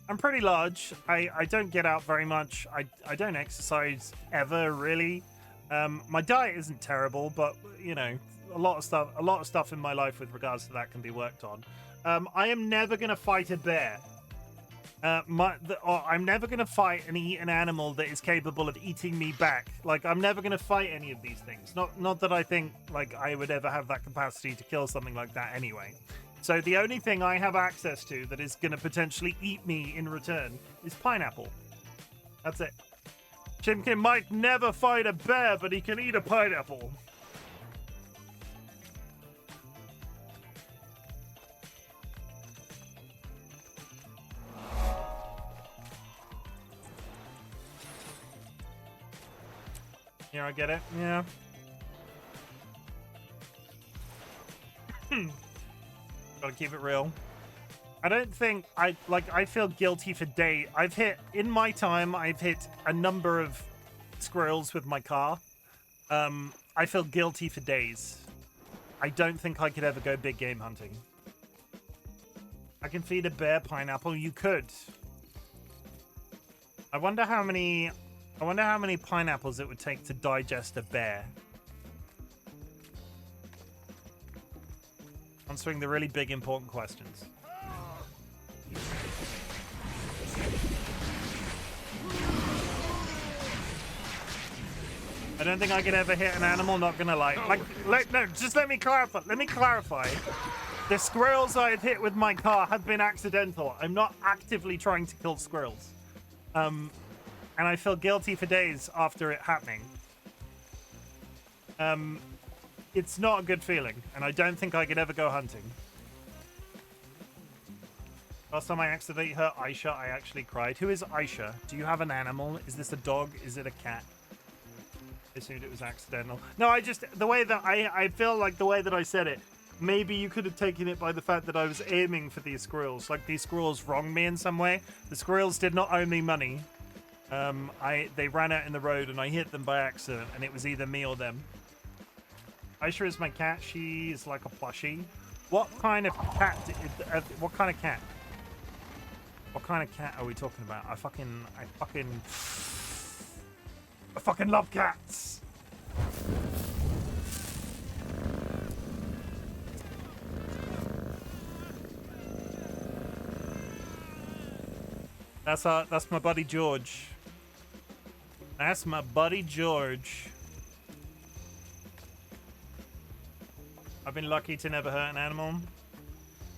I'm pretty large. I don't get out very much. I don't exercise ever, really. My diet isn't terrible, but you know, a lot of stuff in my life with regards to that can be worked on. I am never gonna fight a bear. I'm never gonna fight and eat an animal that is capable of eating me back. Like, I'm never gonna fight any of these things. Not that I think like I would ever have that capacity to kill something like that anyway. So the only thing I have access to that is gonna potentially eat me in return is pineapple. That's it. Chimken might never fight a bear, but he can eat a pineapple. Yeah, I get it. Yeah. Gotta keep it real. I don't think I feel guilty for days. In my time, I've hit a number of squirrels with my car. I feel guilty for days. I don't think I could ever go big game hunting. I can feed a bear pineapple. You could. I wonder how many pineapples it would take to digest a bear. Answering the really big, important questions. I don't think I could ever hit an animal, not gonna lie. No, just let me clarify. The squirrels I've hit with my car have been accidental. I'm not actively trying to kill squirrels. And I feel guilty for days after it happening. It's not a good feeling, and I don't think I could ever go hunting. Last time I accidentally hurt Aisha, I actually cried. Who is Aisha? Do you have an animal? Is this a dog? Is it a cat? I assumed it was accidental. No, I feel like the way that I said it, maybe you could have taken it by the fact that I was aiming for these squirrels. Like these squirrels wronged me in some way. The squirrels did not owe me money. They ran out in the road and I hit them by accident, and it was either me or them. Aisha is my cat. She's like a plushie. What kind of cat? What kind of cat? What kind of cat are we talking about? I fucking love cats. That's my buddy George. That's my buddy George. I've been lucky to never hurt an animal.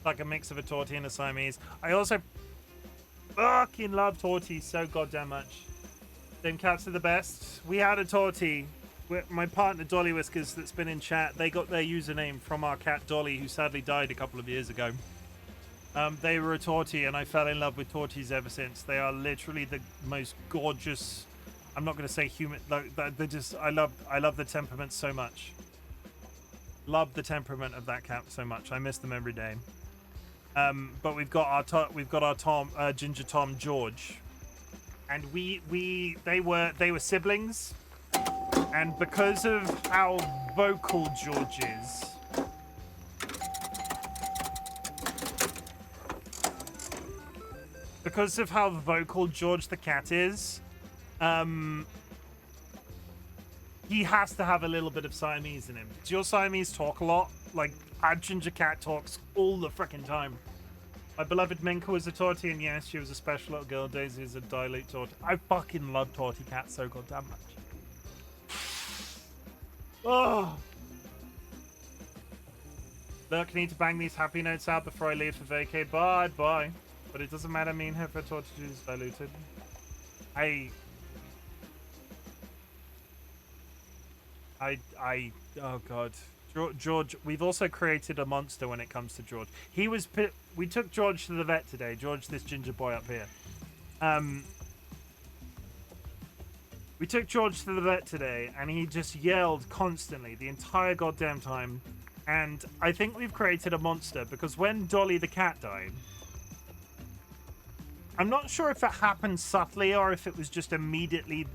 Like a mix of a tortie and a Siamese. I also fucking love torties so goddamn much. Them cats are the best. We had a tortie. My partner DollyWhiskers that's been in chat, they got their username from our cat Dolly, who sadly died a couple of years ago. They were a tortie, and I fell in love with torties ever since. They are literally the most gorgeous. I'm not going to say human. They're just. I love the temperament so much. Love the temperament of that cat so much. I miss them every day. But we've got our Ginger Tom George, and they were siblings, and because of how vocal George is. Because of how vocal George the cat is, he has to have a little bit of Siamese in him. Does your Siamese talk a lot? Like, our ginger cat talks all the freaking time. My beloved Minka was a tortie, and yes, she was a special little girl. Daisy is a dilute tortie. I fucking love tortie cats so goddamn much. Oh. Look, I need to bang these happy notes out before I leave for vacay. Bye. But it doesn't matter, me and her for tortie is diluted. Oh god. George, we've also created a monster when it comes to George. We took George to the vet today. George, this ginger boy up here. We took George to the vet today, and he just yelled constantly the entire goddamn time. And I think we've created a monster, because when Dolly the cat died, I'm not sure if it happened subtly or if it was just immediately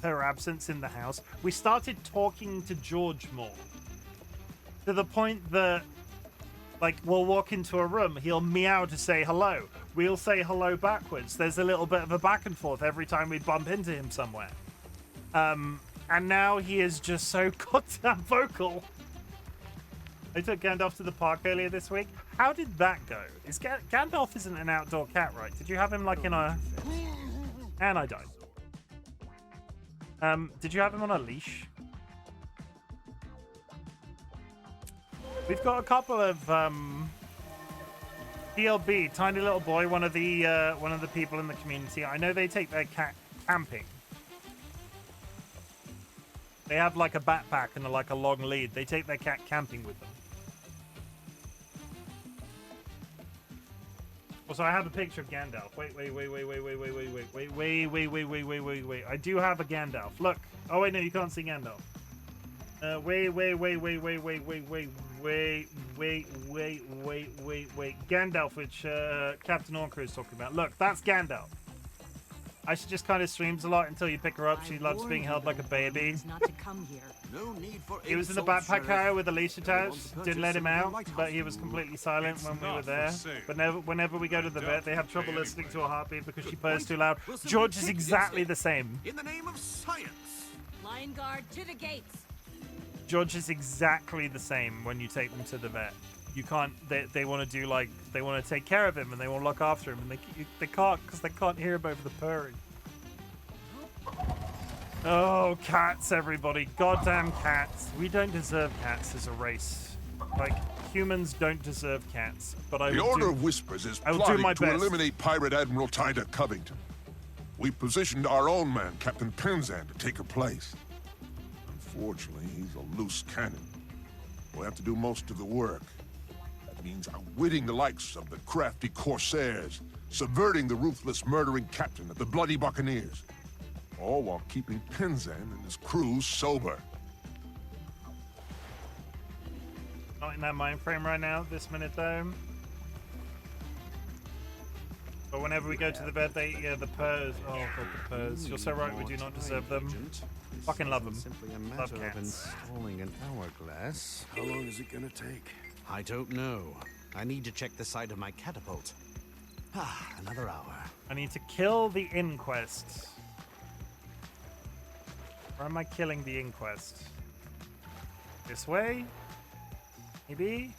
her absence in the house. We started talking to George more. To the point that, like, we'll walk into a room, he'll meow to say hello. We'll say hello backwards. There's a little bit of a back and forth every time we bump into him somewhere. And now he is just so goddamn vocal. I took Gandalf to the park earlier this week. How did that go? Gandalf isn't an outdoor cat, right? Did you have him like in a... And I died. Did you have him on a leash? We've got a couple of DLB, Tiny Little Boy, one of the people in the community. I know they take their cat camping. They have like a backpack and like a long lead. They take their cat camping with them. Also, I have a picture of Gandalf. Wait. I do have a Gandalf. Look. Oh wait, no, you can't see Gandalf. Wait. Gandalf, which Captain Orca is talking about. Look, that's Gandalf. She just kind of streams a lot until you pick her up. She loves being held like a baby. Not to come here. No need for He was in the backpack carrier with a leash attached. Didn't let him out, but he was completely silent when we were there. But whenever we go to the vet, they have trouble listening to her heartbeat because she purrs too loud. George is exactly the same. In the name of science. Lion guard to the gates. George is exactly the same when you take them to the vet. You can't. They want to do like they want to take care of him and they want to look after him, and they can't because they can't hear him over the purring. Oh, cats, everybody. Goddamn cats. We don't deserve cats as a race. Like, humans don't deserve cats. But The Order of Whispers is plotting to eliminate Pirate Admiral Tyda Covington. We positioned our own man, Captain Penzan, to take her place. Unfortunately, he's a loose cannon. We'll have to do most of the work. That means outwitting the likes of the crafty Corsairs, subverting the ruthless murdering captain of the Bloody Buccaneers. All while keeping Penzan and his crew sober. Not in that mind frame right now, this minute though. But whenever we go to the bed, the purrs. Oh, God, the purrs. You're so right, we do not deserve them. Fucking love them. Simply a Love matter of cats. installing an hourglass. How long is it gonna take? I don't know. I need to check the side of my catapult. Another hour. I need to kill the inquest. Where am I killing the inquest? This way? Maybe?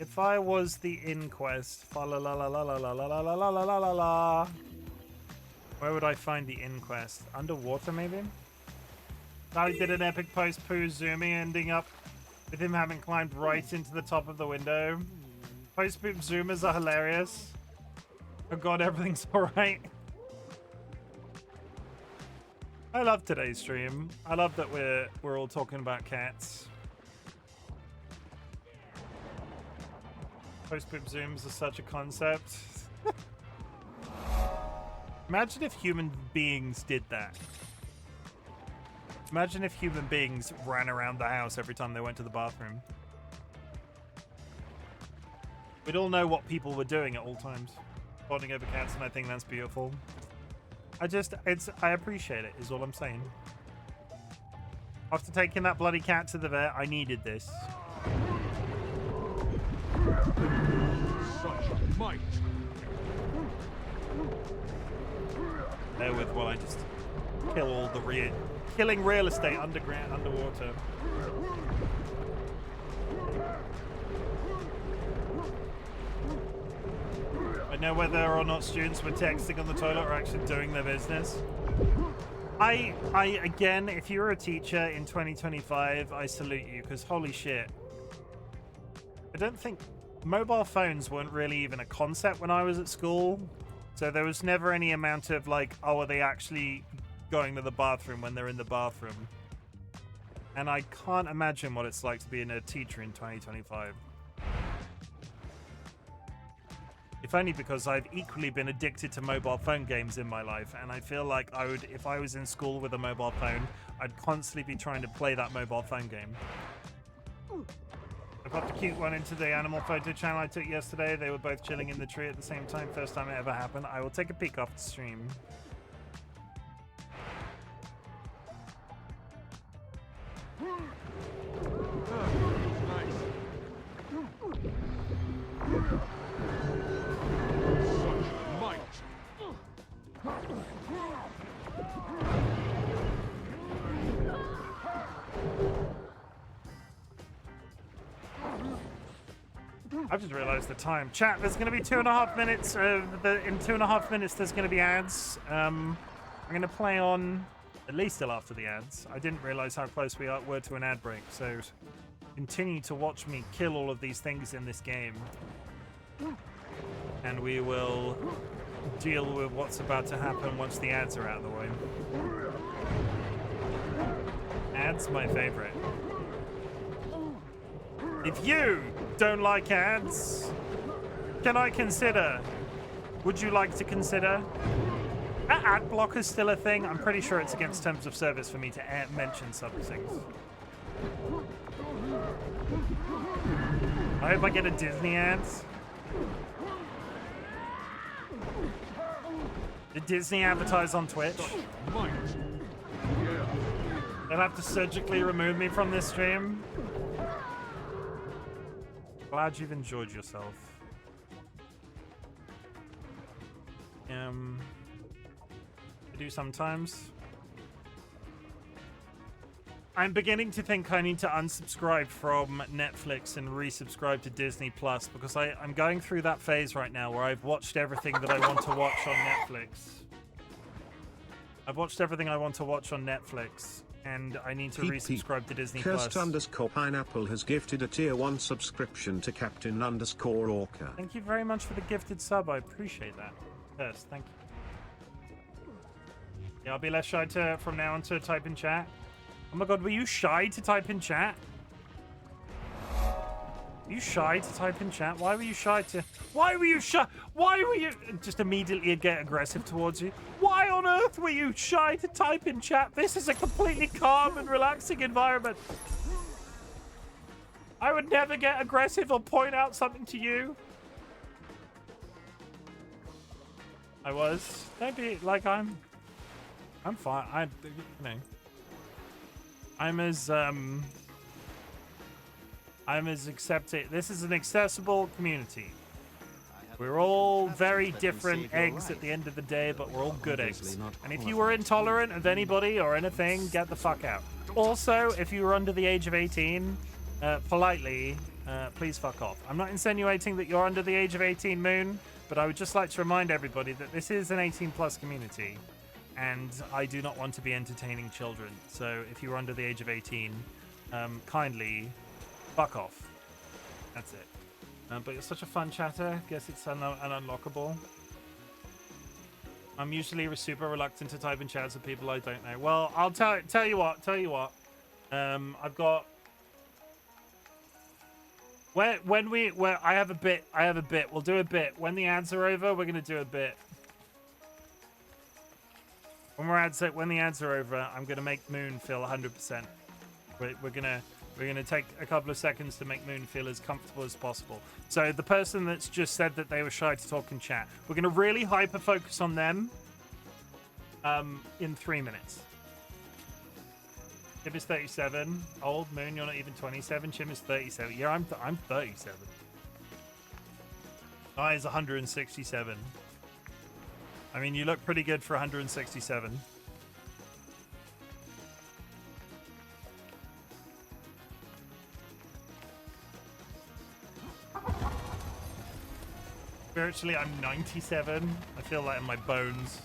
If I was the inquest, fa la la la la la la la la la la la la la. Where would I find the inquest? Underwater, maybe? Dolly did an epic post-poo zooming, ending up with him having climbed right into the top of the window. Post-poo zoomers are hilarious. Oh god, everything's alright. I love today's stream. I love that we're all talking about cats. Post-poop zooms are such a concept. Imagine if human beings did that. Imagine if human beings ran around the house every time they went to the bathroom. We'd all know what people were doing at all times. Bonding over cats, and I think that's beautiful. I appreciate it, is all I'm saying. After taking that bloody cat to the vet, I needed this. Such might. There with while I just kill all the killing real estate underwater. I know whether or not students were texting on the toilet or actually doing their business. I again, if you're a teacher in 2025, I salute you, because holy shit. I don't think mobile phones weren't really even a concept when I was at school. So there was never any amount of like, oh, are they actually going to the bathroom when they're in the bathroom? And I can't imagine what it's like to be a teacher in 2025. If only because I've equally been addicted to mobile phone games in my life, and I feel like I would, if I was in school with a mobile phone, I'd constantly be trying to play that mobile phone game. I popped a cute one into the animal photo channel I took yesterday. They were both chilling in the tree at the same time. First time it ever happened. I will take a peek off the stream. I've just realized the time. Chat, there's going to be 2.5 minutes. In 2.5 minutes, there's going to be ads. I'm going to play on at least till after the ads. I didn't realize how close we were to an ad break, so continue to watch me kill all of these things in this game. And we will deal with what's about to happen once the ads are out of the way. Ads, my favorite. If you don't like ads, can I consider? Would you like to consider? Are ad blockers still a thing? I'm pretty sure it's against terms of service for me to mention some things. I hope I get a Disney ads. Did Disney advertise on Twitch? They'll have to surgically remove me from this stream. Glad you've enjoyed yourself. I do sometimes. I'm beginning to think I need to unsubscribe from Netflix and resubscribe to Disney Plus, because I'm going through that phase right now where I've watched everything that I want to watch on Netflix. I've watched everything I want to watch on Netflix, and I need to resubscribe to Disney Plus. Cursed_Pineapple has gifted a tier 1 subscription to Captain_Orca. Thank you very much for the gifted sub. I appreciate that. Cursed, thank you. Yeah, I'll be less shy from now on to type in chat. Oh my god, were you shy to type in chat? Were you shy to type in chat? Why were you shy to... Why were you shy? Why were you... Just immediately get aggressive towards you. Why on earth were you shy to type in chat? This is a completely calm and relaxing environment. I would never get aggressive or point out something to you. I was. Don't be like I'm fine. You know. I'm as accepting. This is an accessible community. We're all very different eggs at the end of the day, but we're all good eggs. And if you were intolerant of anybody or anything, get the fuck out. Also, if you were under the age of 18, politely, please fuck off. I'm not insinuating that you're under the age of 18, Moon, but I would just like to remind everybody that this is an 18+ community. and I do not want to be entertaining children. So if you're under the age of 18, kindly fuck off. That's it. But it's such a fun chatter. Guess it's an unlockable. I'm usually super reluctant to type in chats with people I don't know. Well, I'll tell you what. I've got I have a bit. We'll do a bit. When the ads are over, we're gonna do a bit. When the ads are over, I'm gonna make Moon feel 100%. We're gonna take a couple of seconds to make Moon feel as comfortable as possible. So the person that's just said that they were shy to talk in chat, we're gonna really hyper focus on them. In 3 minutes. Chim is 37. Old Moon, you're not even 27. Chim is 37. Yeah, I'm 37. I is 167. I mean, you look pretty good for 167. Spiritually, I'm 97. I feel like in my bones.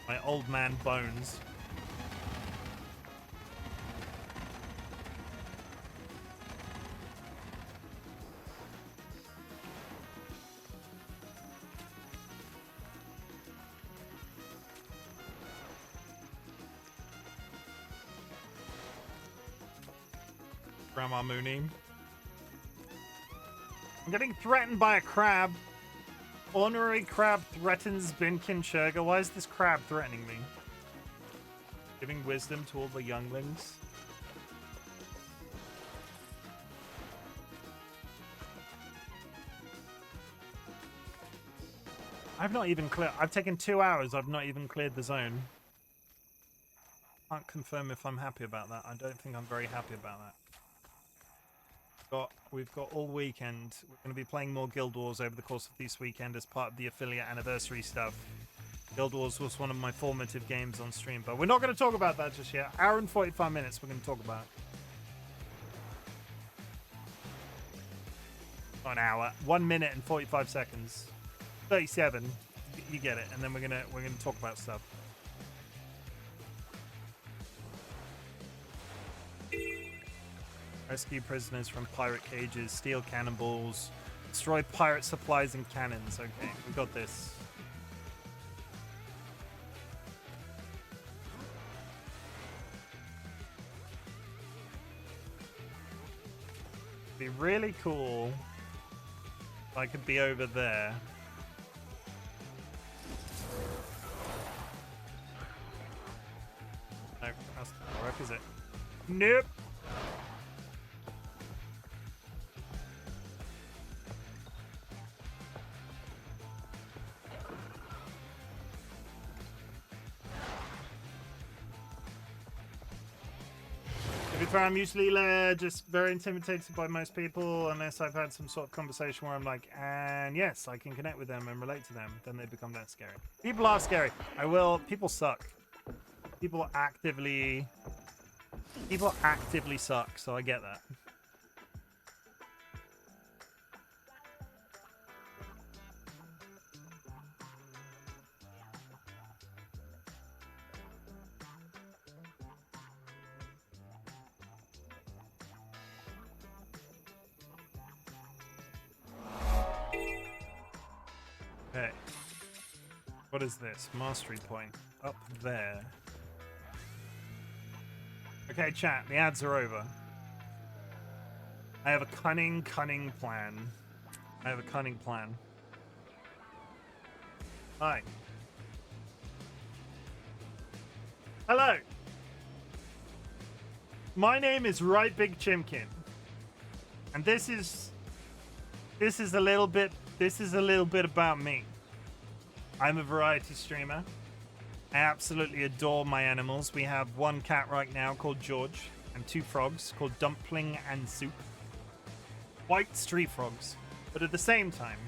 My old man bones. Grandma Mooney. I'm getting threatened by a crab. Honorary crab threatens Binkin Churga. Why is this crab threatening me? Giving wisdom to all the younglings. I've not even cleared. I've taken 2 hours. I've not even cleared the zone. Can't confirm if I'm happy about that. I don't think I'm very happy about that. We've got all weekend. We're going to be playing more Guild Wars over the course of this weekend as part of the affiliate anniversary stuff. Guild Wars was one of my formative games on stream, but we're not going to talk about that just yet. Hour and 45 minutes we're going to talk about. Not an hour. 1 minute and 45 seconds. 37. You get it. And then we're gonna talk about stuff. Rescue prisoners from pirate cages, steal cannonballs, destroy pirate supplies and cannons. Okay, we got this. It'd be really cool if I could be over there. No, that's not gonna work, is it? Nope. I'm usually just very intimidated by most people unless I've had some sort of conversation where I'm like, and yes, I can connect with them and relate to them. Then they become less scary. People are scary. People suck. People actively suck, so I get that. Okay. What is this? Mastery point. Up there. Okay, chat. The ads are over. I have a cunning plan. Hi. Hello. My name is RightBigChimken. And this is a little bit about me. I'm a variety streamer. I absolutely adore my animals. We have one cat right now called George and 2 frogs called Dumpling and Soup. White street frogs. But at the same time,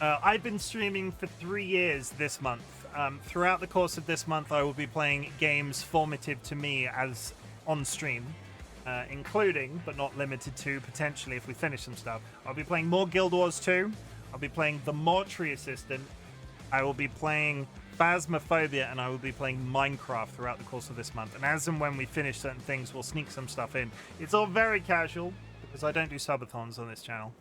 I've been streaming for 3 years this month. Throughout the course of this month, I will be playing games formative to me as on stream. Including, but not limited to, potentially, if we finish some stuff. I'll be playing more Guild Wars 2. I'll be playing The Mortuary Assistant. I will be playing Phasmophobia, and I will be playing Minecraft throughout the course of this month. And as and when we finish certain things, we'll sneak some stuff in. It's all very casual, because I don't do subathons on this channel.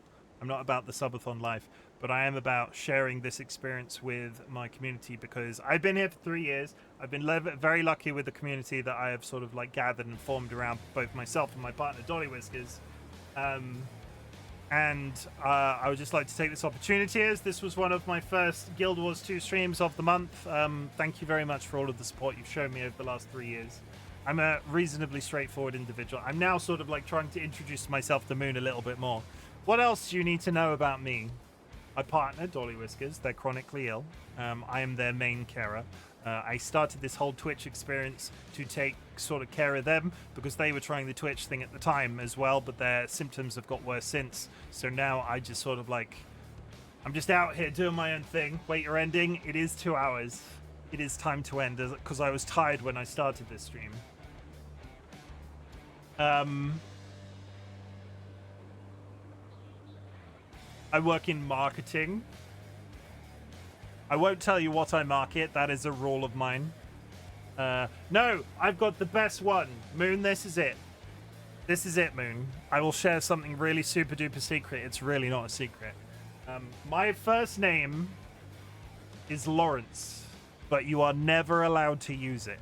I'm not about the subathon life, but I am about sharing this experience with my community, because I've been here for 3 years. I've been very lucky with the community that I have sort of like gathered and formed around both myself and my partner DollyWhiskers. I would just like to take this opportunity, as this was one of my first Guild Wars 2 streams of the month. Thank you very much for all of the support you've shown me over the last 3 years. I'm a reasonably straightforward individual. I'm now sort of like trying to introduce myself to Moon a little bit more. What else do you need to know about me? My partner, DollyWhiskers, they're chronically ill. I am their main carer. I started this whole Twitch experience to take sort of care of them, because they were trying the Twitch thing at the time as well, but their symptoms have got worse since. So now I just sort of like, I'm just out here doing my own thing. Wait, you're ending? It is 2 hours. It is time to end, because I was tired when I started this stream. I work in marketing. I won't tell you what I market. That is a rule of mine. No, I've got the best one. Moon, this is it. This is it, Moon. I will share something really super duper secret. It's really not a secret. My first name is Lawrence, but you are never allowed to use it.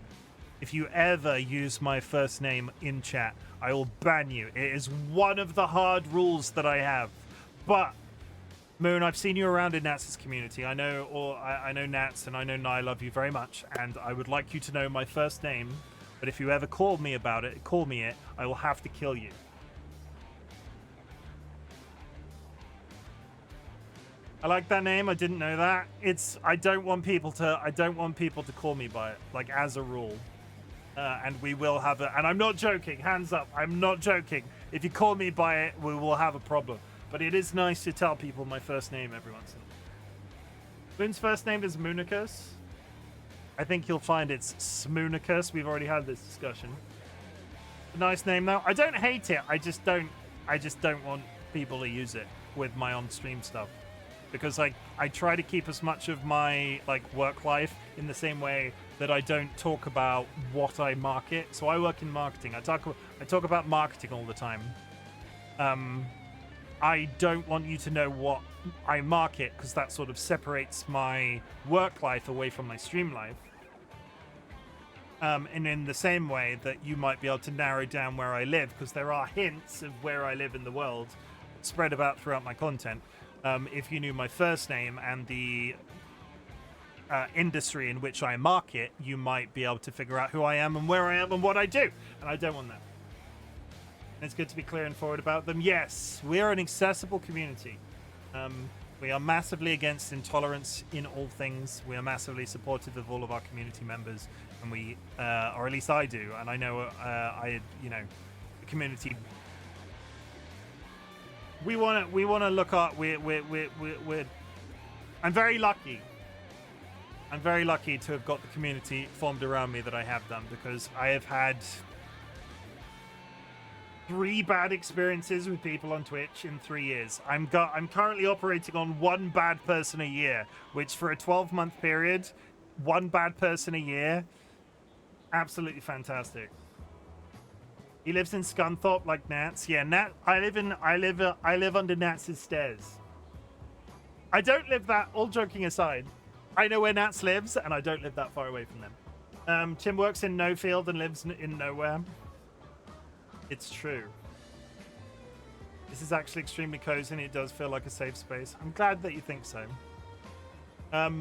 If you ever use my first name in chat, I will ban you. It is one of the hard rules that I have. But Moon, I've seen you around in Nats' community. I know Nats, and I know I love you very much, and I would like you to know my first name. But if you ever call me it, I will have to kill you. I like that name. I didn't know that. I don't want people to call me by it, like, as a rule. And we will have and I'm not joking. Hands up. I'm not joking. If you call me by it, we will have a problem. But it is nice to tell people my first name every once in a while. Moon's first name is Moonicus. I think you'll find it's Smoonicus. We've already had this discussion. A nice name though. I don't hate it. I just don't want people to use it with my on-stream stuff, because I try to keep as much of my work life in the same way that I don't talk about what I market. So I work in marketing. I talk about marketing all the time. I don't want you to know what I market, because that sort of separates my work life away from my stream life. And in the same way that you might be able to narrow down where I live, because there are hints of where I live in the world spread about throughout my content. If you knew my first name and the industry in which I market, you might be able to figure out who I am and where I am and what I do. And I don't want that. It's good to be clear and forward about them. Yes, we are an accessible community. We are massively against intolerance in all things. We are massively supportive of all of our community members, and we, or at least I do. And I know, the community. We want to look at. I'm very lucky. I'm very lucky to have got the community formed around me that I have done, because I have had 3 bad experiences with people on Twitch in 3 years. I'm currently operating on 1 bad person a year, which for a 12-month period, 1 bad person a year, absolutely fantastic. He lives in Scunthorpe like Nats. Yeah, Nat. I live under Nats' stairs. I don't live that. All joking aside, I know where Nats lives, and I don't live that far away from them. Chim works in No Field and lives in nowhere. It's true. This is actually extremely cozy, and it does feel like a safe space. I'm glad that you think so. I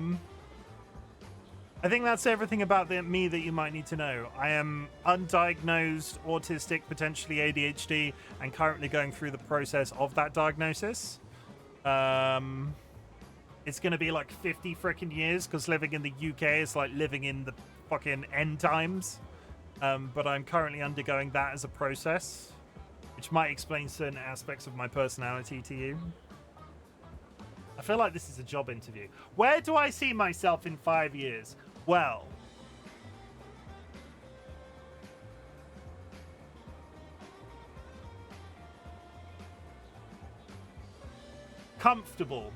think that's everything about me that you might need to know. I am undiagnosed, autistic, potentially ADHD, and currently going through the process of that diagnosis. It's going to be like 50 freaking years, because living in the UK is like living in the fucking end times. But I'm currently undergoing that as a process, which might explain certain aspects of my personality to you. I feel like this is a job interview. Where do I see myself in 5 years? Well, comfortable.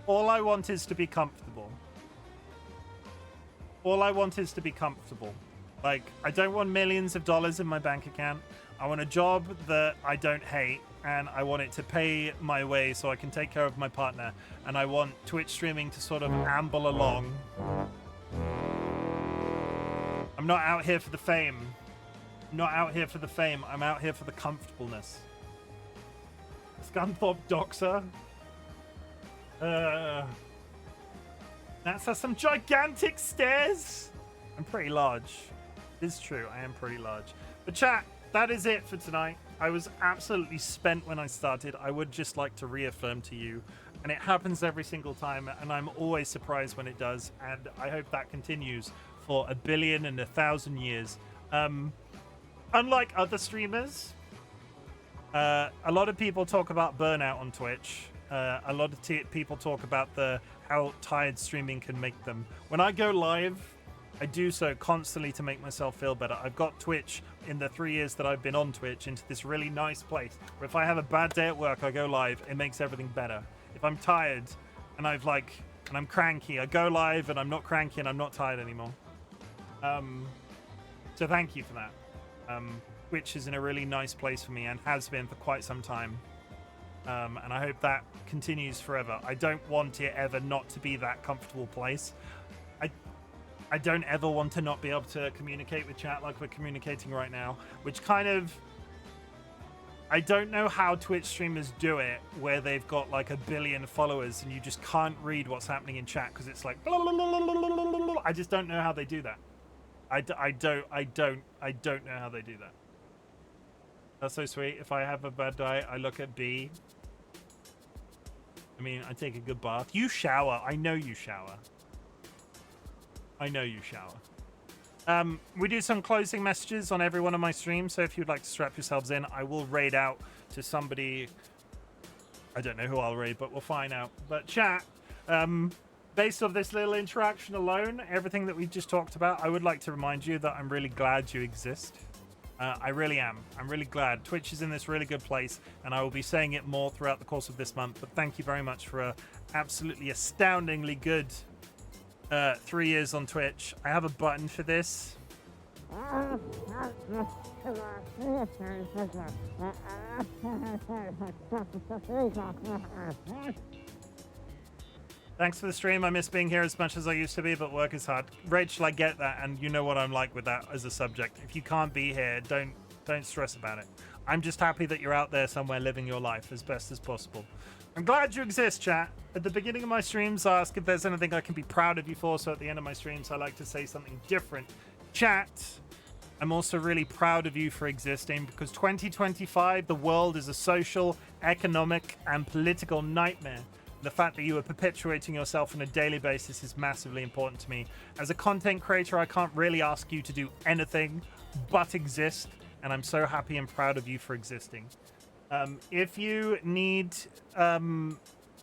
All I want is to be comfortable. all I want is to be comfortable. Like, I don't want millions of dollars in my bank account. I want a job that I don't hate, and I want it to pay my way so I can take care of my partner. And I want Twitch streaming to sort of amble along. I'm not out here for the fame. I'm not out here for the fame. I'm out here for the comfortableness. Scunthorpe Doxer. That's some gigantic stairs. I'm pretty large. It's true, I am pretty large. But chat, that is it for tonight. I was absolutely spent when I started. I would just like to reaffirm to you, and it happens every single time, and I'm always surprised when it does, and I hope that continues for 1 billion and 1,000 years. Unlike other streamers, a lot of people talk about burnout on Twitch. A lot of people talk about how tired streaming can make them. When I go live, I do so constantly to make myself feel better. I've got Twitch in the 3 years that I've been on Twitch into this really nice place where if I have a bad day at work, I go live, it makes everything better. If I'm tired and I'm cranky, I go live and I'm not cranky and I'm not tired anymore. So thank you for that. Twitch is in a really nice place for me and has been for quite some time. And I hope that continues forever. I don't want it ever not to be that comfortable place. I don't ever want to not be able to communicate with chat like we're communicating right now, which kind of... I don't know how Twitch streamers do it, where they've got like 1 billion followers and you just can't read what's happening in chat because it's like... I just don't know how they do that. I don't know how they do that. That's so sweet. If I have a bad day, I look at B. I mean, I take a good bath. You shower. I know you shower. I know you shower. We do some closing messages on every one of my streams, so if you'd like to strap yourselves in, I will raid out to somebody. I don't know who I'll raid, but we'll find out. But chat, based off this little interaction alone, everything that we've just talked about, I would like to remind you that I'm really glad you exist. I really am. I'm really glad. Twitch is in this really good place, and I will be saying it more throughout the course of this month. But thank you very much for a absolutely astoundingly good 3 years on Twitch. I have a button for this. Thanks for the stream. I miss being here as much as I used to be, but work is hard. Rachel, I get that, and you know what I'm like with that as a subject. If you can't be here, don't stress about it. I'm just happy that you're out there somewhere living your life as best as possible. I'm glad you exist, chat. At the beginning of my streams, I ask if there's anything I can be proud of you for, so at the end of my streams, I like to say something different. Chat, I'm also really proud of you for existing, because 2025, the world is a social, economic, and political nightmare. The fact that you are perpetuating yourself on a daily basis is massively important to me. As a content creator, I can't really ask you to do anything but exist, and I'm so happy and proud of you for existing. If you need...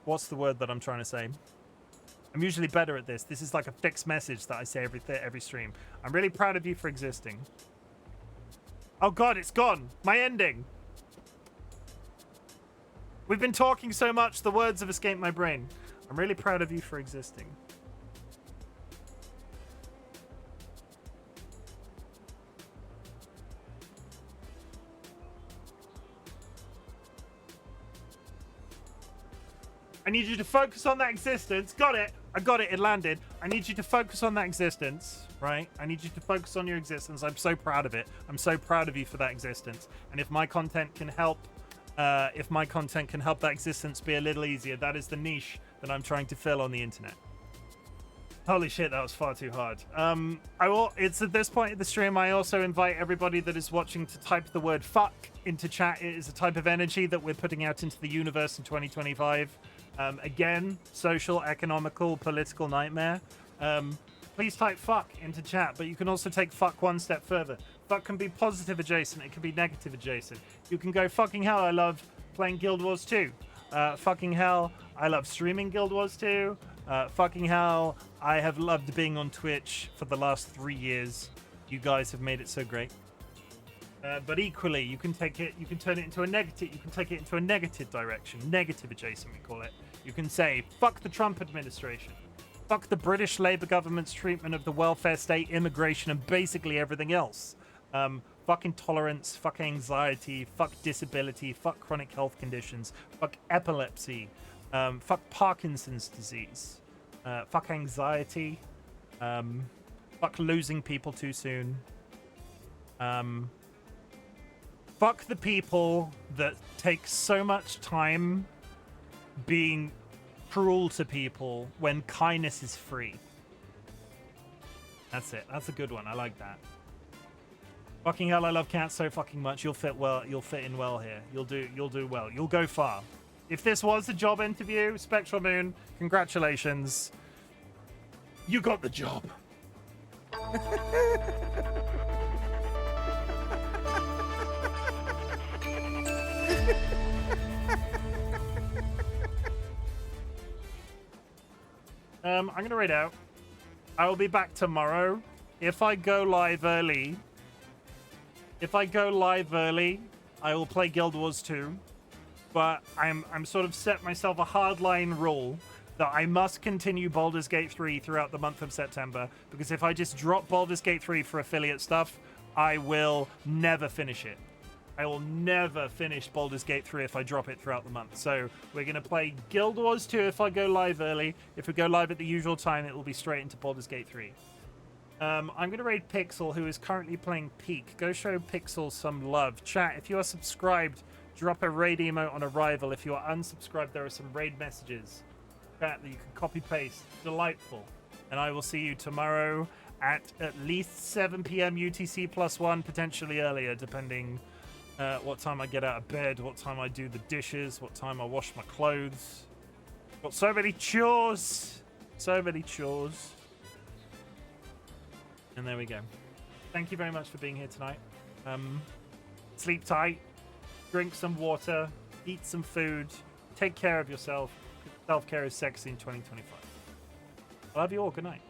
what's the word that I'm trying to say? I'm usually better at this. This is like a fixed message that I say every stream. I'm really proud of you for existing. Oh god, it's gone! My ending! We've been talking so much, the words have escaped my brain. I'm really proud of you for existing. I need you to focus on that existence. Got it. I got it. It landed. I need you to focus on that existence, right? I need you to focus on your existence. I'm so proud of it. I'm so proud of you for that existence. And if my content can help that existence be a little easier, that is the niche that I'm trying to fill on the internet. Holy shit, that was far too hard. It's at this point in the stream, I also invite everybody that is watching to type the word fuck into chat. It is a type of energy that we're putting out into the universe in 2025. Again, social, economical, political nightmare. Please type fuck into chat, but you can also take fuck one step further. Fuck can be positive adjacent, it can be negative adjacent. You can go, fucking hell, I love playing Guild Wars 2. Fucking hell, I love streaming Guild Wars 2. Fucking hell, I have loved being on Twitch for the last 3 years. You guys have made it so great. But equally, you can take it, you can turn it into a negative, you can take it into a negative direction. Negative adjacent, we call it. You can say, fuck the Trump administration. Fuck the British Labour government's treatment of the welfare state, immigration, and basically everything else. Fuck intolerance, fuck anxiety, fuck disability, fuck chronic health conditions, fuck epilepsy, fuck Parkinson's disease, fuck anxiety, fuck losing people too soon. Fuck the people that take so much time being cruel to people when kindness is free. That's it. That's a good one. I like that. Fucking hell, I love cats so fucking much. You'll fit well. You'll fit in well here. You'll do well. You'll go far. If this was a job interview, Spectral Moon, congratulations. You got the job. I'm gonna raid out. I will be back tomorrow. If I go live early, I will play Guild Wars 2. But I'm sort of set myself a hardline rule that I must continue Baldur's Gate 3 throughout the month of September, because if I just drop Baldur's Gate 3 for affiliate stuff, I will never finish it. I will never finish Baldur's Gate 3 if I drop it throughout the month. So we're going to play Guild Wars 2 if I go live early. If we go live at the usual time, it will be straight into Baldur's Gate 3. I'm going to raid Pixel, who is currently playing Peak. Go show Pixel some love. Chat, if you are subscribed, drop a raid emote on arrival. If you are unsubscribed, there are some raid messages that you can copy-paste. Delightful. And I will see you tomorrow at least 7 p.m. UTC +1, potentially earlier, depending what time I get out of bed, what time I do the dishes, what time I wash my clothes. Got so many chores. So many chores. And there we go. Thank you very much for being here tonight. Sleep tight. Drink some water. Eat some food. Take care of yourself. Self-care is sexy in 2025. I love you all. Good night.